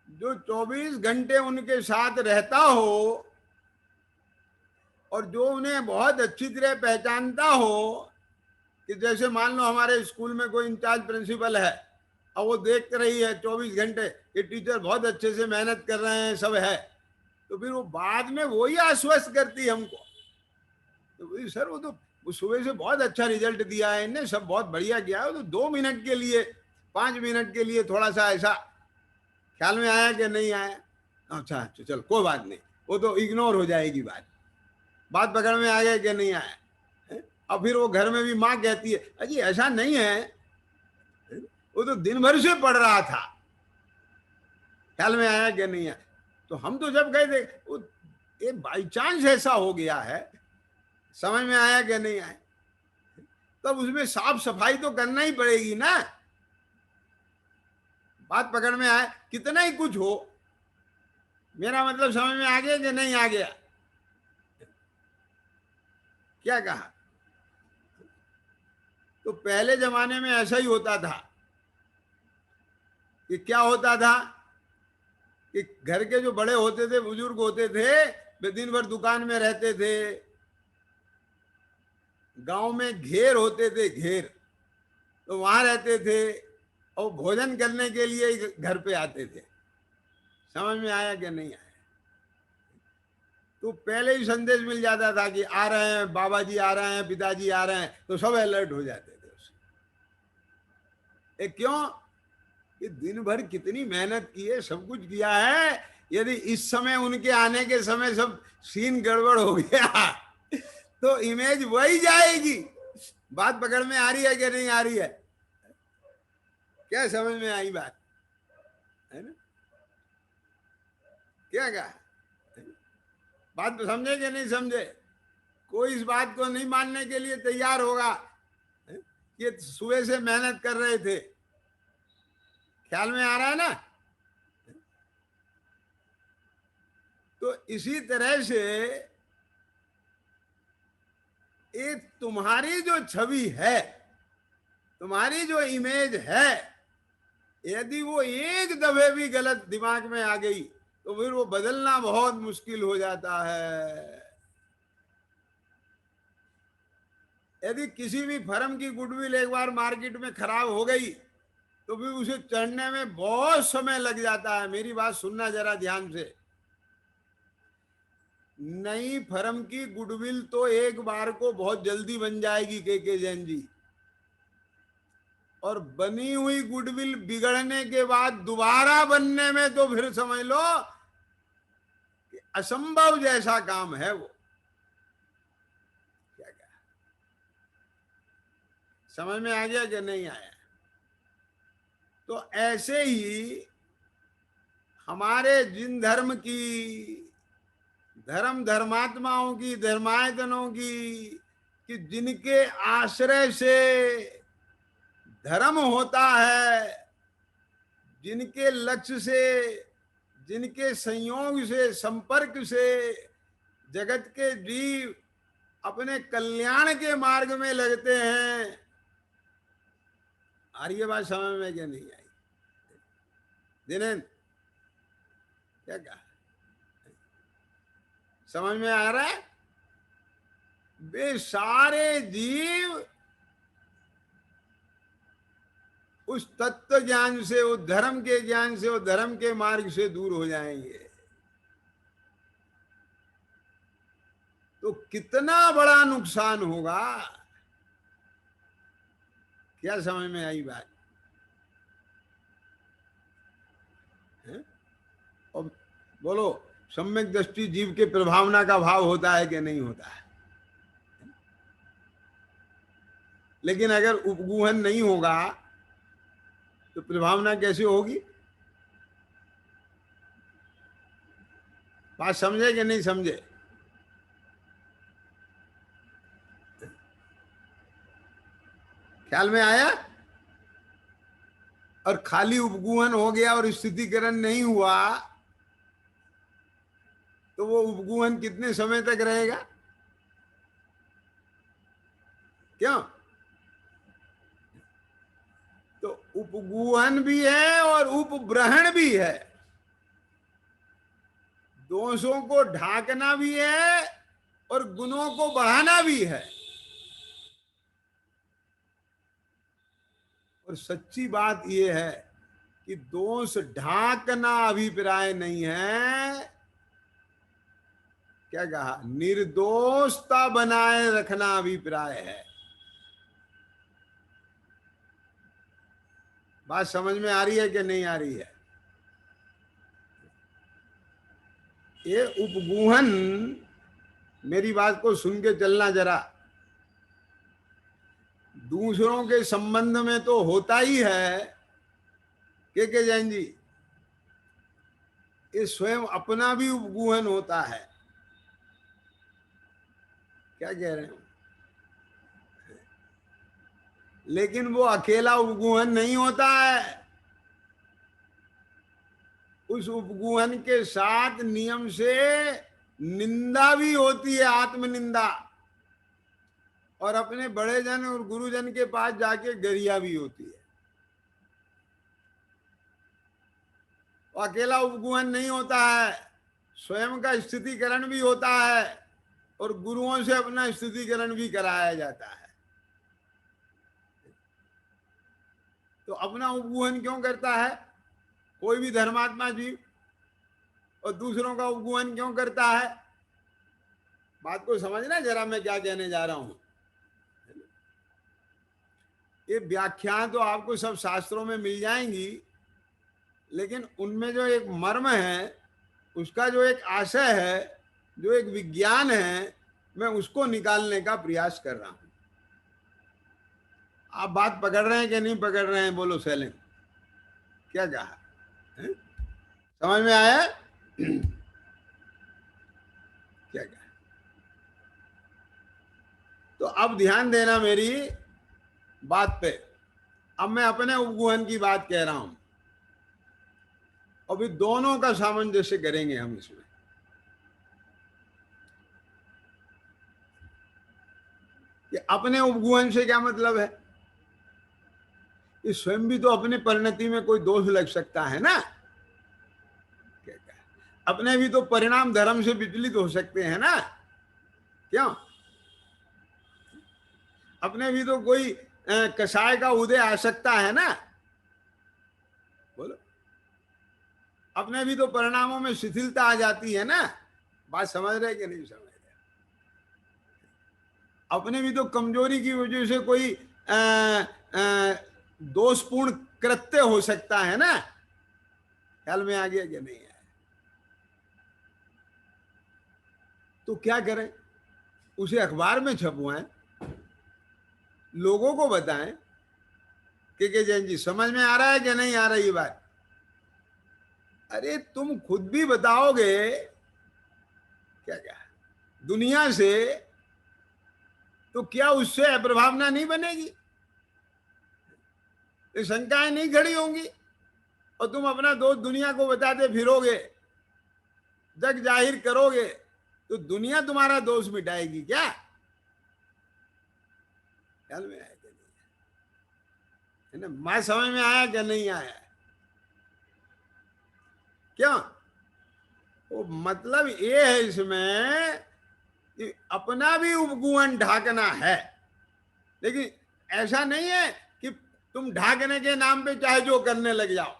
जो 24 घंटे उनके साथ रहता हो और जो उन्हें बहुत अच्छी तरह पहचानता हो, कि जैसे मान लो हमारे स्कूल में कोई इंचार्ज प्रिंसिपल है और वो देख रही है 24 घंटे कि टीचर बहुत अच्छे से मेहनत कर रहे हैं, सब है, तो फिर वो बाद में वही आश्वस्त करती है हमको, तो भाई सर वो तो वो सुबह से बहुत अच्छा रिजल्ट दिया है इन्हें, सब बहुत बढ़िया किया है, तो 2 मिनट के लिए, 5 मिनट के लिए थोड़ा सा ऐसा ख्याल में आया कि नहीं आया? अच्छा अच्छा चल कोई बात नहीं, वो तो इग्नोर हो जाएगी बात। बात पकड़ में आ गया कि नहीं आया? और फिर वो घर में भी माँ कहती है अजी ऐसा नहीं है, वो तो दिन भर से पढ़ रहा था। ख्याल में आया कि नहीं आया? तो हम तो जब गए थे, वो ये बाई चांस ऐसा हो गया है। समझ में आया कि नहीं आया? तब उसमें साफ सफाई तो करना ही पड़ेगी ना। बात पकड़ में आए, कितना ही कुछ हो, मेरा मतलब समझ में आ गया कि नहीं आ गया? क्या कहा? तो पहले जमाने में ऐसा ही होता था। कि क्या होता था कि घर के जो बड़े होते थे, बुजुर्ग होते थे, वे दिन भर दुकान में रहते थे। गांव में घेर होते थे, घेर, तो वहां रहते थे और भोजन करने के लिए घर पे आते थे। समझ में आया कि नहीं आया? तो पहले ही संदेश मिल जाता था कि आ रहे हैं बाबा जी, आ रहे हैं पिताजी, आ रहे हैं, तो सब अलर्ट हो जाते थे उससे। क्यों? कि दिन भर कितनी मेहनत की है, सब कुछ किया है, यदि इस समय उनके आने के समय सब सीन गड़बड़ हो गया तो इमेज वही जाएगी। बात पकड़ में आ रही है कि नहीं आ रही है? क्या समझ में आई बात? है ना? क्या कहा? बात तो समझे कि नहीं समझे? कोई इस बात को नहीं मानने के लिए तैयार होगा कि सुबह से मेहनत कर रहे थे। ख्याल में आ रहा है ना? तो इसी तरह से ये तुम्हारी जो छवि है, तुम्हारी जो इमेज है, यदि वो एक दफे भी गलत दिमाग में आ गई तो फिर वो बदलना बहुत मुश्किल हो जाता है। यदि किसी भी फर्म की गुडविल एक बार मार्केट में खराब हो गई तो फिर उसे चढ़ने में बहुत समय लग जाता है। मेरी बात सुनना जरा ध्यान से। नई फर्म की गुडविल तो एक बार को बहुत जल्दी बन जाएगी के जैन जी, और बनी हुई गुडविल बिगड़ने के बाद दोबारा बनने में तो फिर समझ लो कि असंभव जैसा काम है वो। क्या क्या समझ में आ गया कि नहीं आया? तो ऐसे ही हमारे जिन धर्म की, धर्म धर्मात्माओं की, धर्मायतनों की, कि जिनके आश्रय से धर्म होता है, जिनके लक्ष्य से, जिनके संयोग से, संपर्क से जगत के जीव अपने कल्याण के मार्ग में लगते हैं। आ रही है बात समझ में क्या नहीं आई? दिनेश क्या कहा? समझ में आ रहा है? वे सारे जीव उस तत्व ज्ञान से, उस धर्म के ज्ञान से, उस धर्म के मार्ग से दूर हो जाएंगे। तो कितना बड़ा नुकसान होगा। क्या समझ में आई बात है? और बोलो, सम्यक दृष्टि जीव के प्रभावना का भाव होता है कि नहीं होता है? लेकिन अगर उपगूहन नहीं होगा तो प्रभावना कैसे होगी? बात समझे कि नहीं समझे? ख्याल में आया? और खाली उपगूहन हो गया और स्थितिकरण नहीं हुआ तो वो उपगूहन कितने समय तक रहेगा? क्यों? तो उपगूहन भी है और उपब्रहण भी है। दोषों को ढांकना भी है और गुणों को बढ़ाना भी है। और सच्ची बात यह है कि दोष ढांकना अभिप्राय नहीं है, क्या कहा, निर्दोषता बनाए रखना अभिप्राय है। बात समझ में आ रही है कि नहीं आ रही है? ये उपगूहन, मेरी बात को सुन के चलना जरा, दूसरों के संबंध में तो होता ही है के जैन जी, ये स्वयं अपना भी उपगूहन होता है। क्या कह रहे हो? लेकिन वो अकेला उपगूहन नहीं होता है। उस उपगूहन के साथ नियम से निंदा भी होती है, आत्मनिंदा, और अपने बड़े जन और गुरुजन के पास जाके गरिया भी होती है। वो अकेला उपगूहन नहीं होता है, स्वयं का स्थितिकरण भी होता है और गुरुओं से अपना स्थितिकरण भी कराया जाता है। तो अपना उपगूहन क्यों करता है कोई भी धर्मात्मा जीव, और दूसरों का उपगूहन क्यों करता है? बात को समझना जरा, मैं क्या कहने जा रहा हूं। ये व्याख्या तो आपको सब शास्त्रों में मिल जाएंगी, लेकिन उनमें जो एक मर्म है, उसका जो एक आशय है, जो एक विज्ञान है, मैं उसको निकालने का प्रयास कर रहा हूं। आप बात पकड़ रहे हैं कि नहीं पकड़ रहे हैं? बोलो सैलेंट, क्या कहा है? समझ में आया? क्या कहा? तो अब ध्यान देना मेरी बात पे। अब मैं अपने उपगूहन की बात कह रहा हूं, अभी दोनों का सामंजस्य करेंगे हम इसमें। कि अपने उपगूहन से क्या मतलब है? कि स्वयं भी तो अपनी परिणति में कोई दोष लग सकता है ना। क्या क्या, अपने भी तो परिणाम धर्म से विचलित हो सकते हैं ना। क्यों? अपने भी तो कोई कषाय का उदय आ सकता है ना। बोलो, अपने भी तो परिणामों में शिथिलता आ जाती है ना। बात समझ रहे कि नहीं समझ रहे? अपने भी तो कमजोरी की वजह से कोई दोषपूर्ण कृत्य हो सकता है ना। ख्याल में आ गया कि नहीं आया? तो क्या करें? उसे अखबार में छपवाएं, लोगों को बताएं कि जैन जी समझ में आ रहा है कि नहीं आ रही बात? अरे तुम खुद भी बताओगे क्या क्या दुनिया से, तो क्या उससे अप्रभावना नहीं बनेगी? शंकाएं नहीं खड़ी होंगी? और तुम अपना दोष दुनिया को बताते फिरोगे, जग जाहिर करोगे, तो दुनिया तुम्हारा दोष मिटाएगी क्या? ख्याल में आया कि नहीं? है ना? मैं समझ में आया कि नहीं आया? क्यों? वो मतलब ये है इसमें कि अपना भी उपगूहन ढाकना है, लेकिन ऐसा नहीं है कि तुम ढाकने के नाम पे चाहे जो करने लग जाओ।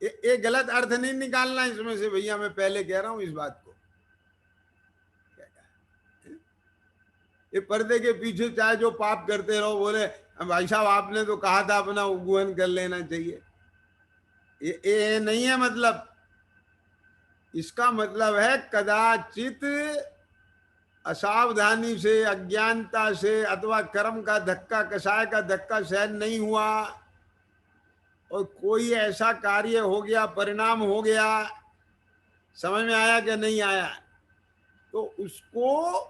ये गलत अर्थ नहीं निकालना इसमें से भैया, मैं पहले कह रहा हूं इस बात को। क्या कहा? ये पर्दे के पीछे चाहे जो पाप करते रहो, बोले भाई साहब आपने तो कहा था अपना उपगूहन कर लेना चाहिए, ये नहीं है मतलब। इसका मतलब है कदाचित असावधानी से, अज्ञानता से, अथवा कर्म का धक्का, कषाय का धक्का सहन नहीं हुआ और कोई ऐसा कार्य हो गया, परिणाम हो गया, समझ में आया कि नहीं आया, तो उसको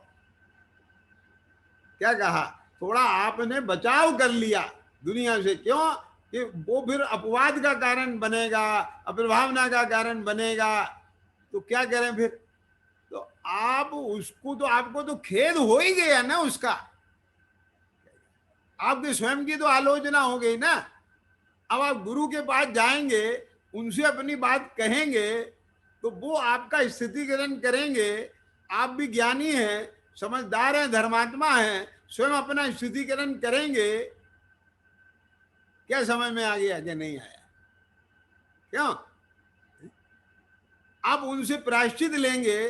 क्या कहा, थोड़ा आपने बचाव कर लिया दुनिया से। क्यों कि वो फिर अपवाद का कारण बनेगा, अप्रभावना का कारण बनेगा, तो क्या करें फिर। तो आप उसको, तो आपको तो खेद हो ही गया ना उसका, आपके स्वयं की तो आलोचना हो गई ना। अब आप गुरु के पास जाएंगे, उनसे अपनी बात कहेंगे, तो वो आपका स्थितिकरण करेंगे। आप भी ज्ञानी हैं, समझदार हैं, धर्मात्मा हैं, स्वयं अपना स्थितिकरण करेंगे। क्या समझ में आ गया कि नहीं आया? क्यों आप उनसे प्रायश्चित लेंगे,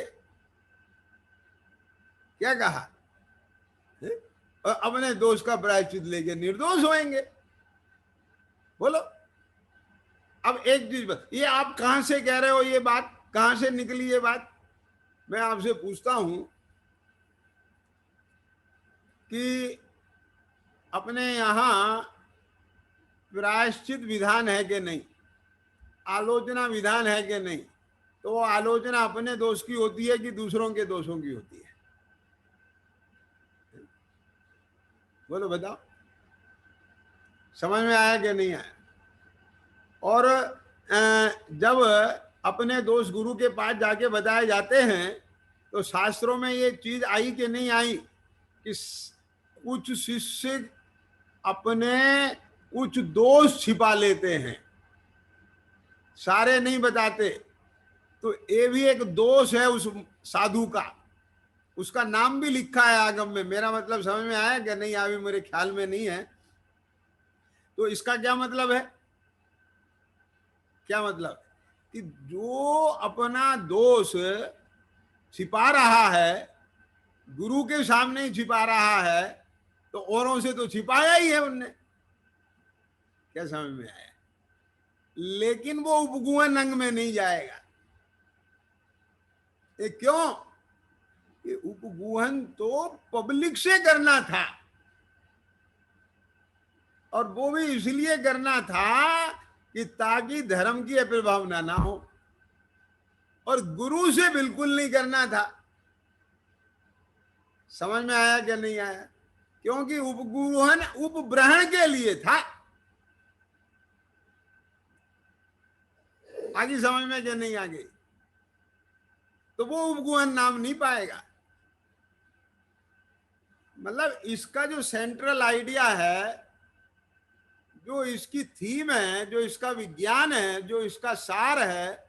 क्या कहा, और अपने दोष का प्रायश्चित लेके निर्दोष होएंगे। बोलो, अब एक चीज ये आप कहां से कह रहे हो, ये बात कहां से निकली ये बात? मैं आपसे पूछता हूं कि अपने यहां प्रायश्चित विधान है कि नहीं, आलोचना विधान है कि नहीं? तो वो आलोचना अपने दोष की होती है कि दूसरों के दोषों की होती है? बोलो बताओ, समझ में आया कि नहीं आया? और जब अपने दोष गुरु के पास जाके बताए जाते हैं, तो शास्त्रों में ये चीज आई कि नहीं आई कि कुछ शिष्य अपने कुछ दोष छिपा लेते हैं, सारे नहीं बताते। तो ये भी एक दोष है उस साधु का, उसका नाम भी लिखा है आगम में। मेरा मतलब समझ में आया कि नहीं? अभी मेरे ख्याल में नहीं है। तो इसका क्या मतलब है? क्या मतलब कि जो अपना दोष छिपा रहा है, गुरु के सामने ही छिपा रहा है, तो औरों से तो छिपाया ही है उनने। क्या समझ में आया? लेकिन वो उपगुहन अंग में नहीं जाएगा। ये क्यों? ये उपगुहन तो पब्लिक से करना था, और वो भी इसलिए करना था कि ताकि धर्म की अप्रभावना ना हो, और गुरु से बिल्कुल नहीं करना था। समझ में आया कि नहीं आया? क्योंकि उपगुहन उपग्रहण के लिए था। आगे समझ में कि नहीं आ गई? तो वो उपगुहन नाम नहीं पाएगा। मतलब इसका जो सेंट्रल आइडिया है, जो इसकी थीम है, जो इसका विज्ञान है, जो इसका सार है,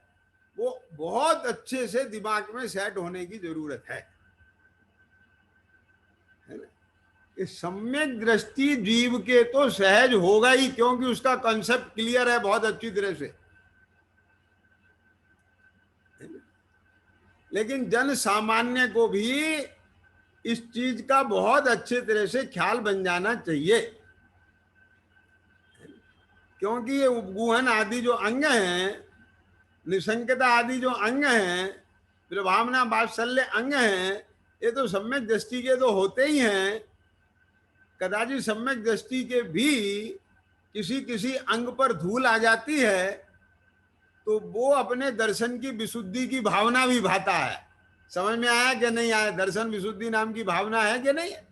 वो बहुत अच्छे से दिमाग में सेट होने की जरूरत है ना? कि सम्यक दृष्टि जीव के तो सहज होगा ही, क्योंकि उसका कॉन्सेप्ट क्लियर है बहुत अच्छी तरह से। लेकिन जन सामान्य को भी इस चीज का बहुत अच्छे तरह से ख्याल बन जाना चाहिए, क्योंकि ये उपगुहन आदि जो अंग हैं, निसंकता आदि जो अंग हैं, प्रभावना वात्सल्य अंग हैं, ये तो सम्यक दृष्टि के तो होते ही हैं। कदाचित सम्यक दृष्टि के भी किसी किसी अंग पर धूल आ जाती है, तो वो अपने दर्शन की विशुद्धि की भावना भी भाता है। समझ में आया कि नहीं आया? दर्शन विशुद्धि नाम की भावना है कि नहीं है?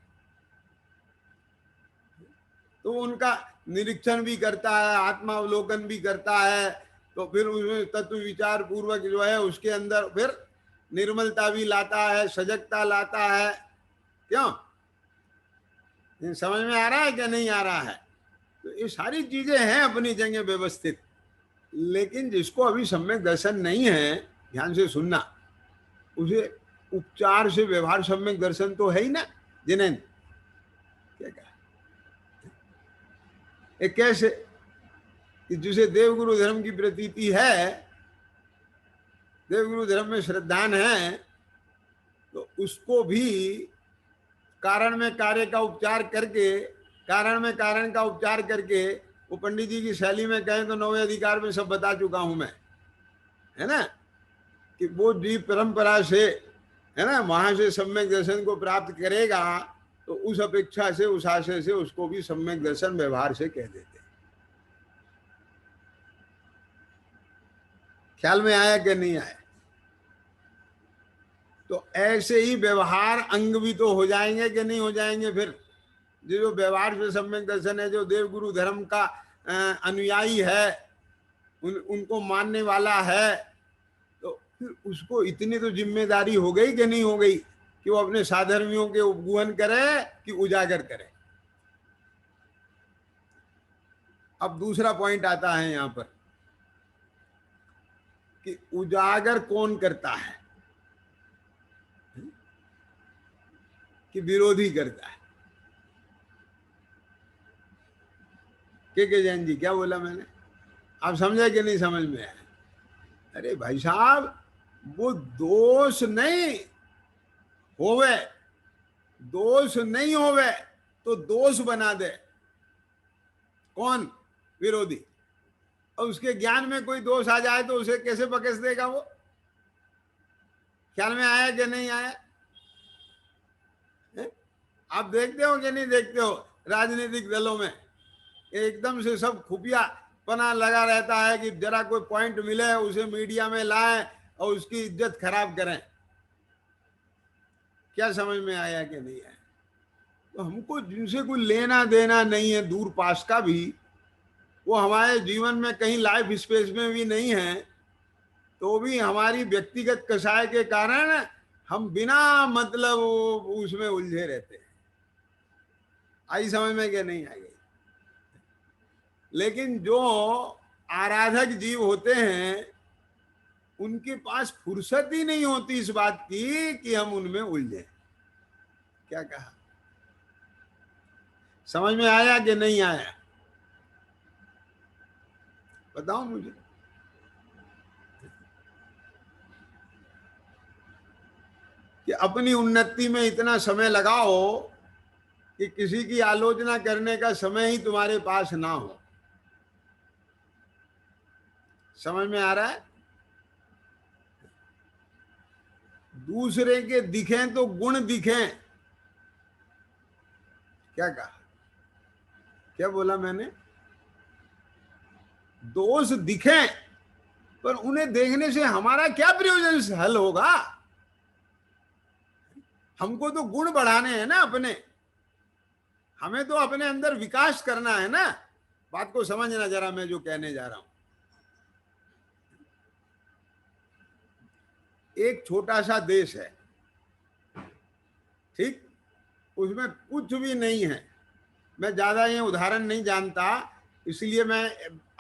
तो उनका निरीक्षण भी करता है, आत्मावलोकन भी करता है, तो फिर उसमें तत्व विचार पूर्वक जो है उसके अंदर फिर निर्मलता भी लाता है, सजगता लाता है। क्यों? समझ में आ रहा है कि नहीं आ रहा है? तो ये सारी चीजें हैं अपनी जगह व्यवस्थित। लेकिन जिसको अभी सम्यक दर्शन नहीं है, ध्यान से सुनना, उसे उपचार से व्यवहार सम्यक दर्शन तो है ही ना। जिनेन्द्र क्या कहा? एक कैसे कि जिसे देवगुरु धर्म की प्रतीति है, देवगुरु धर्म में श्रद्धान है, तो उसको भी कारण में कार्य का उपचार करके, कारण में कारण का उपचार करके, वो पंडित जी की शैली में कहें तो 9वें अधिकार में सब बता चुका हूं मैं, है ना? कि वो जीव परंपरा से, है ना, वहां से सम्यक दर्शन को प्राप्त करेगा, तो उस अपेक्षा से, उस आशय से उसको भी सम्यक दर्शन व्यवहार से कह देते हैं। ख्याल में आया कि नहीं आया? तो ऐसे ही व्यवहार अंग भी तो हो जाएंगे कि नहीं हो जाएंगे? फिर जो व्यवहार से सम्यक दर्शन है, जो देवगुरु धर्म का अनुयायी है, उनको मानने वाला है, तो फिर उसको इतनी तो जिम्मेदारी हो गई कि नहीं हो गई कि वो अपने साधर्मियों के उपगुहन करे कि उजागर करे। अब दूसरा पॉइंट आता है यहां पर कि उजागर कौन करता है कि विरोधी करता है? के जैन जी, क्या बोला मैंने? आप समझे कि नहीं समझ में आया? अरे भाई साहब, वो दोष नहीं होवे, दोष नहीं होवे तो दोष बना दे कौन? विरोधी। और उसके ज्ञान में कोई दोष आ जाए तो उसे कैसे बकस देगा वो? ख्याल में आया कि नहीं आया? आप देखते हो कि नहीं देखते हो राजनीतिक दलों में एकदम से सब खुफिया पना लगा रहता है कि जरा कोई पॉइंट मिले उसे मीडिया में लाएं और उसकी इज्जत खराब करें। क्या समझ में आया कि नहीं आया? तो हमको जिनसे कोई लेना देना नहीं है, दूर पास का भी, वो हमारे जीवन में कहीं लाइफ स्पेस में भी नहीं है, तो भी हमारी व्यक्तिगत कसाय के कारण हम बिना मतलब उसमें उलझे रहते हैं। आई समझ में कि नहीं आई? लेकिन जो आराधक जीव होते हैं उनके पास फुर्सत ही नहीं होती इस बात की कि हम उनमें उलझे। क्या कहा? समझ में आया कि नहीं आया? बताओ मुझे। कि अपनी उन्नति में इतना समय लगाओ कि किसी की आलोचना करने का समय ही तुम्हारे पास ना हो। समझ में आ रहा है? दूसरे के दिखें तो गुण दिखें। क्या कहा? क्या बोला मैंने? दोष दिखें, पर उन्हें देखने से हमारा क्या प्रयोजन हल होगा? हमको तो गुण बढ़ाने हैं ना अपने, हमें तो अपने अंदर विकास करना है ना। बात को समझना जरा, मैं जो कहने जा रहा हूं। एक छोटा सा देश है, ठीक, उसमें कुछ भी नहीं है। मैं ज्यादा ये उदाहरण नहीं जानता, इसलिए मैं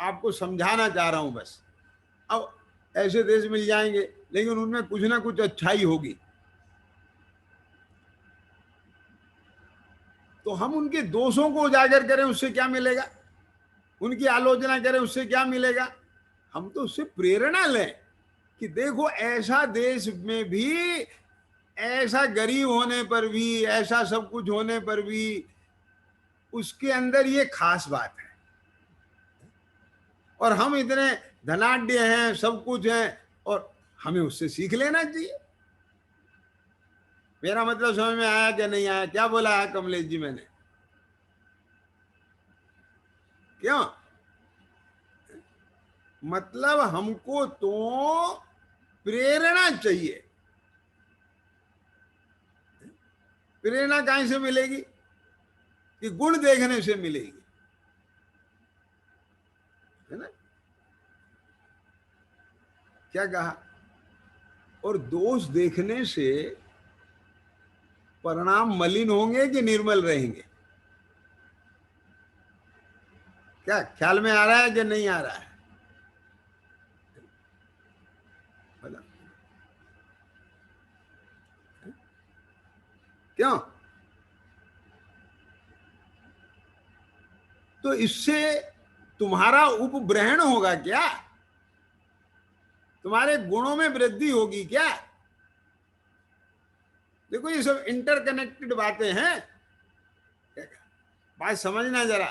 आपको समझाना चाह रहा हूं बस। अब ऐसे देश मिल जाएंगे लेकिन उनमें कुछ ना कुछ अच्छाई होगी, तो हम उनके दोषों को उजागर करें उससे क्या मिलेगा? उनकी आलोचना करें उससे क्या मिलेगा? हम तो उससे प्रेरणा लें कि देखो ऐसा देश में भी, ऐसा गरीब होने पर भी, ऐसा सब कुछ होने पर भी उसके अंदर ये खास बात है, और हम इतने धनाढ्य हैं, सब कुछ है, और हमें उससे सीख लेना चाहिए। मेरा मतलब समझ में आया कि नहीं आया? क्या बोला है कमलेश जी मैंने? क्यों? मतलब हमको तो प्रेरणा चाहिए। प्रेरणा कहां से मिलेगी? कि गुण देखने से मिलेगी, है ना? क्या कहा? और दोष देखने से परिणाम मलिन होंगे कि निर्मल रहेंगे? क्या ख्याल में आ रहा है कि नहीं आ रहा है? क्यों? तो इससे तुम्हारा उपग्रहण होगा क्या? तुम्हारे गुणों में वृद्धि होगी क्या? देखो ये सब इंटरकनेक्टेड बातें हैं, बात समझना जरा।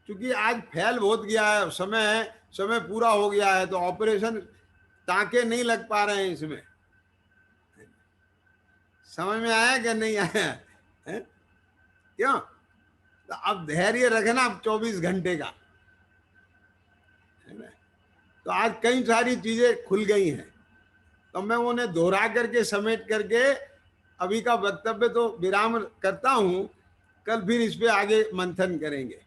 क्योंकि आज फैल बहुत गया है, समय है, समय पूरा हो गया है, तो ऑपरेशन टाँके नहीं लग पा रहे हैं इसमें। समझ में आया कि नहीं आया है? क्यों? तो अब धैर्य रखना अब 24 घंटे का, है ना? तो आज कई सारी चीजें खुल गई हैं, तो मैं उन्हें दोहरा करके समेट करके अभी का वक्तव्य तो विराम करता हूं, कल फिर इस पे आगे मंथन करेंगे।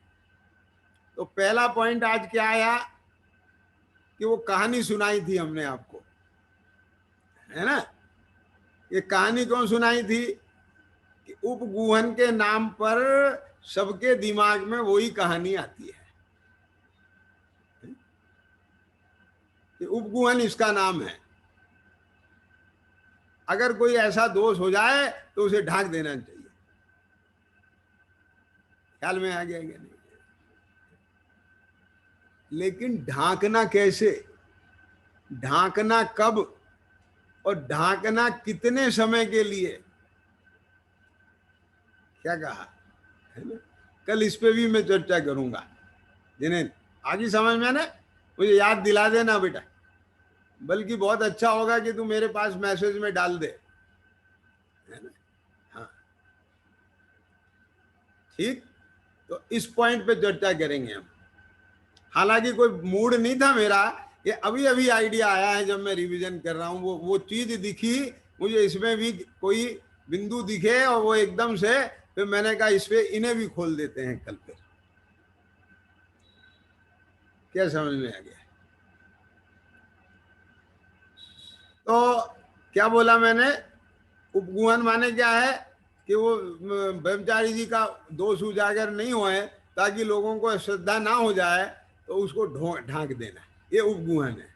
तो पहला पॉइंट आज क्या आया कि वो कहानी सुनाई थी हमने आपको, है ना? ये कहानी कौन सुनाई थी कि उपगुहन के नाम पर सबके दिमाग में वही कहानी आती है कि उपगुहन इसका नाम है। अगर कोई ऐसा दोष हो जाए तो उसे ढांक देना चाहिए। ख्याल में आ गया कि नहीं? लेकिन ढांकना कैसे, ढांकना कब, और ढांकना कितने समय के लिए, क्या कहा है ना? कल इस पे भी मैं चर्चा करूंगा। जिन्हें आगे समझ में ना, मुझे याद दिला देना बेटा, बल्कि बहुत अच्छा होगा कि तू मेरे पास मैसेज में डाल दे, है ना? हाँ ठीक। तो इस पॉइंट पे चर्चा करेंगे हम। हालांकि कोई मूड नहीं था मेरा, ये अभी अभी आइडिया आया है जब मैं रिवीजन कर रहा हूँ। वो चीज दिखी मुझे, इसमें भी कोई बिंदु दिखे और वो एकदम से, फिर मैंने कहा इस पे इन्हें भी खोल देते हैं कल पे। क्या समझ में आ गया? तो क्या बोला मैंने, उपगुहन माने क्या है कि वो ब्रह्मचारी जी का दोष उजागर नहीं हुए ताकि लोगों को श्रद्धा ना हो जाए, तो उसको ढांक देना, ये उपगुहन है।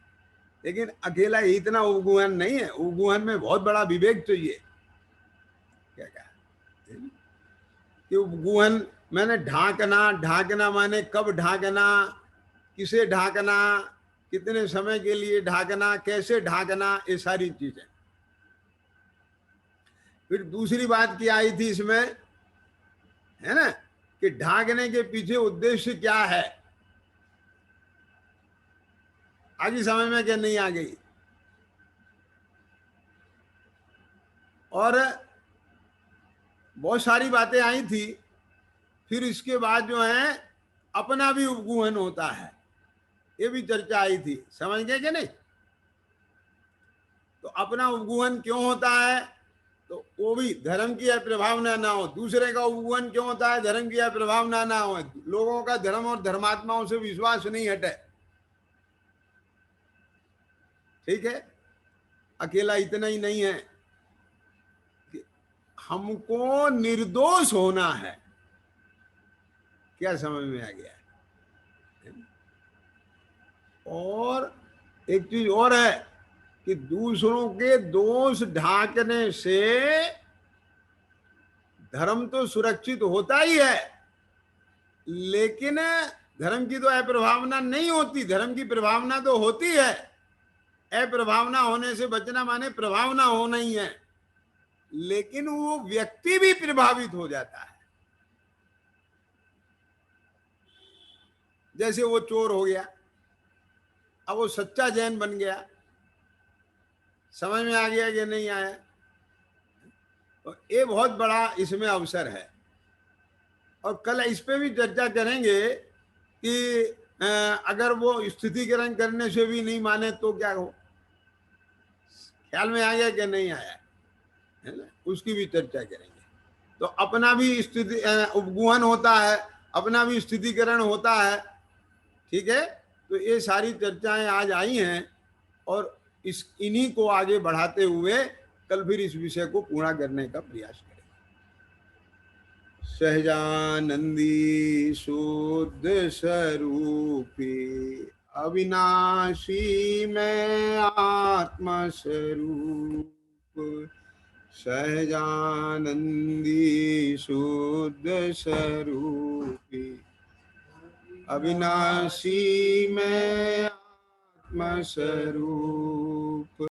लेकिन अकेला इतना उपगुहन नहीं है, उपगुहन में बहुत बड़ा विवेक चाहिए। क्या कहा कि उपगुहन मैंने ढांकना, ढांकना माने कब ढांकना, किसे ढांकना, कितने समय के लिए ढांकना, कैसे ढांकना, ये सारी चीजें। फिर दूसरी बात क्या आई थी इसमें, है ना, कि ढांकने के पीछे उद्देश्य क्या है। आगे समझ में क्या नहीं आ गई? और बहुत सारी बातें आई थी। फिर इसके बाद जो है अपना भी उपगुहन होता है, ये भी चर्चा आई थी। समझ गए कि नहीं? तो अपना उपगुहन क्यों होता है, तो वो भी धर्म की प्रभावना ना हो। दूसरे का उपगुहन क्यों होता है, धर्म की प्रभावना ना हो। लोगों का धर्म और धर्मात्माओं से विश्वास नहीं हटे। ठीक है, अकेला इतना ही नहीं है कि हमको निर्दोष होना है। क्या समझ में आ गया? और एक चीज और है कि दूसरों के दोष ढांकने से धर्म तो सुरक्षित होता ही है, लेकिन धर्म की तो अप्रभावना नहीं होती। धर्म की प्रभावना तो होती है। अप्रभावना होने से बचना माने प्रभावना होना ही है, लेकिन वो व्यक्ति भी प्रभावित हो जाता है। जैसे वो चोर हो गया, अब वो सच्चा जैन बन गया। समझ में आ गया कि नहीं आया? तो ये बहुत बड़ा इसमें अवसर है, और कल इस पे भी चर्चा करेंगे कि अगर वो स्थितिकरण करने से भी नहीं माने तो क्या हो। ख्याल में आ गया कि नहीं आया, है ना? उसकी भी चर्चा करेंगे। तो अपना भी स्थिति उपगुहन होता है, अपना भी स्थितिकरण होता है। ठीक है, तो ये सारी चर्चाएं आज आई हैं, और इन्हीं को आगे बढ़ाते हुए कल फिर इस विषय को पूरा करने का प्रयास करेंगे। सहजानंदी शुद्ध स्वरूपी अविनाशी मैं आत्मा स्वरूप, सहजानंदी शुद्ध स्वरूपी अविनाशी मैं आत्मा स्वरूप।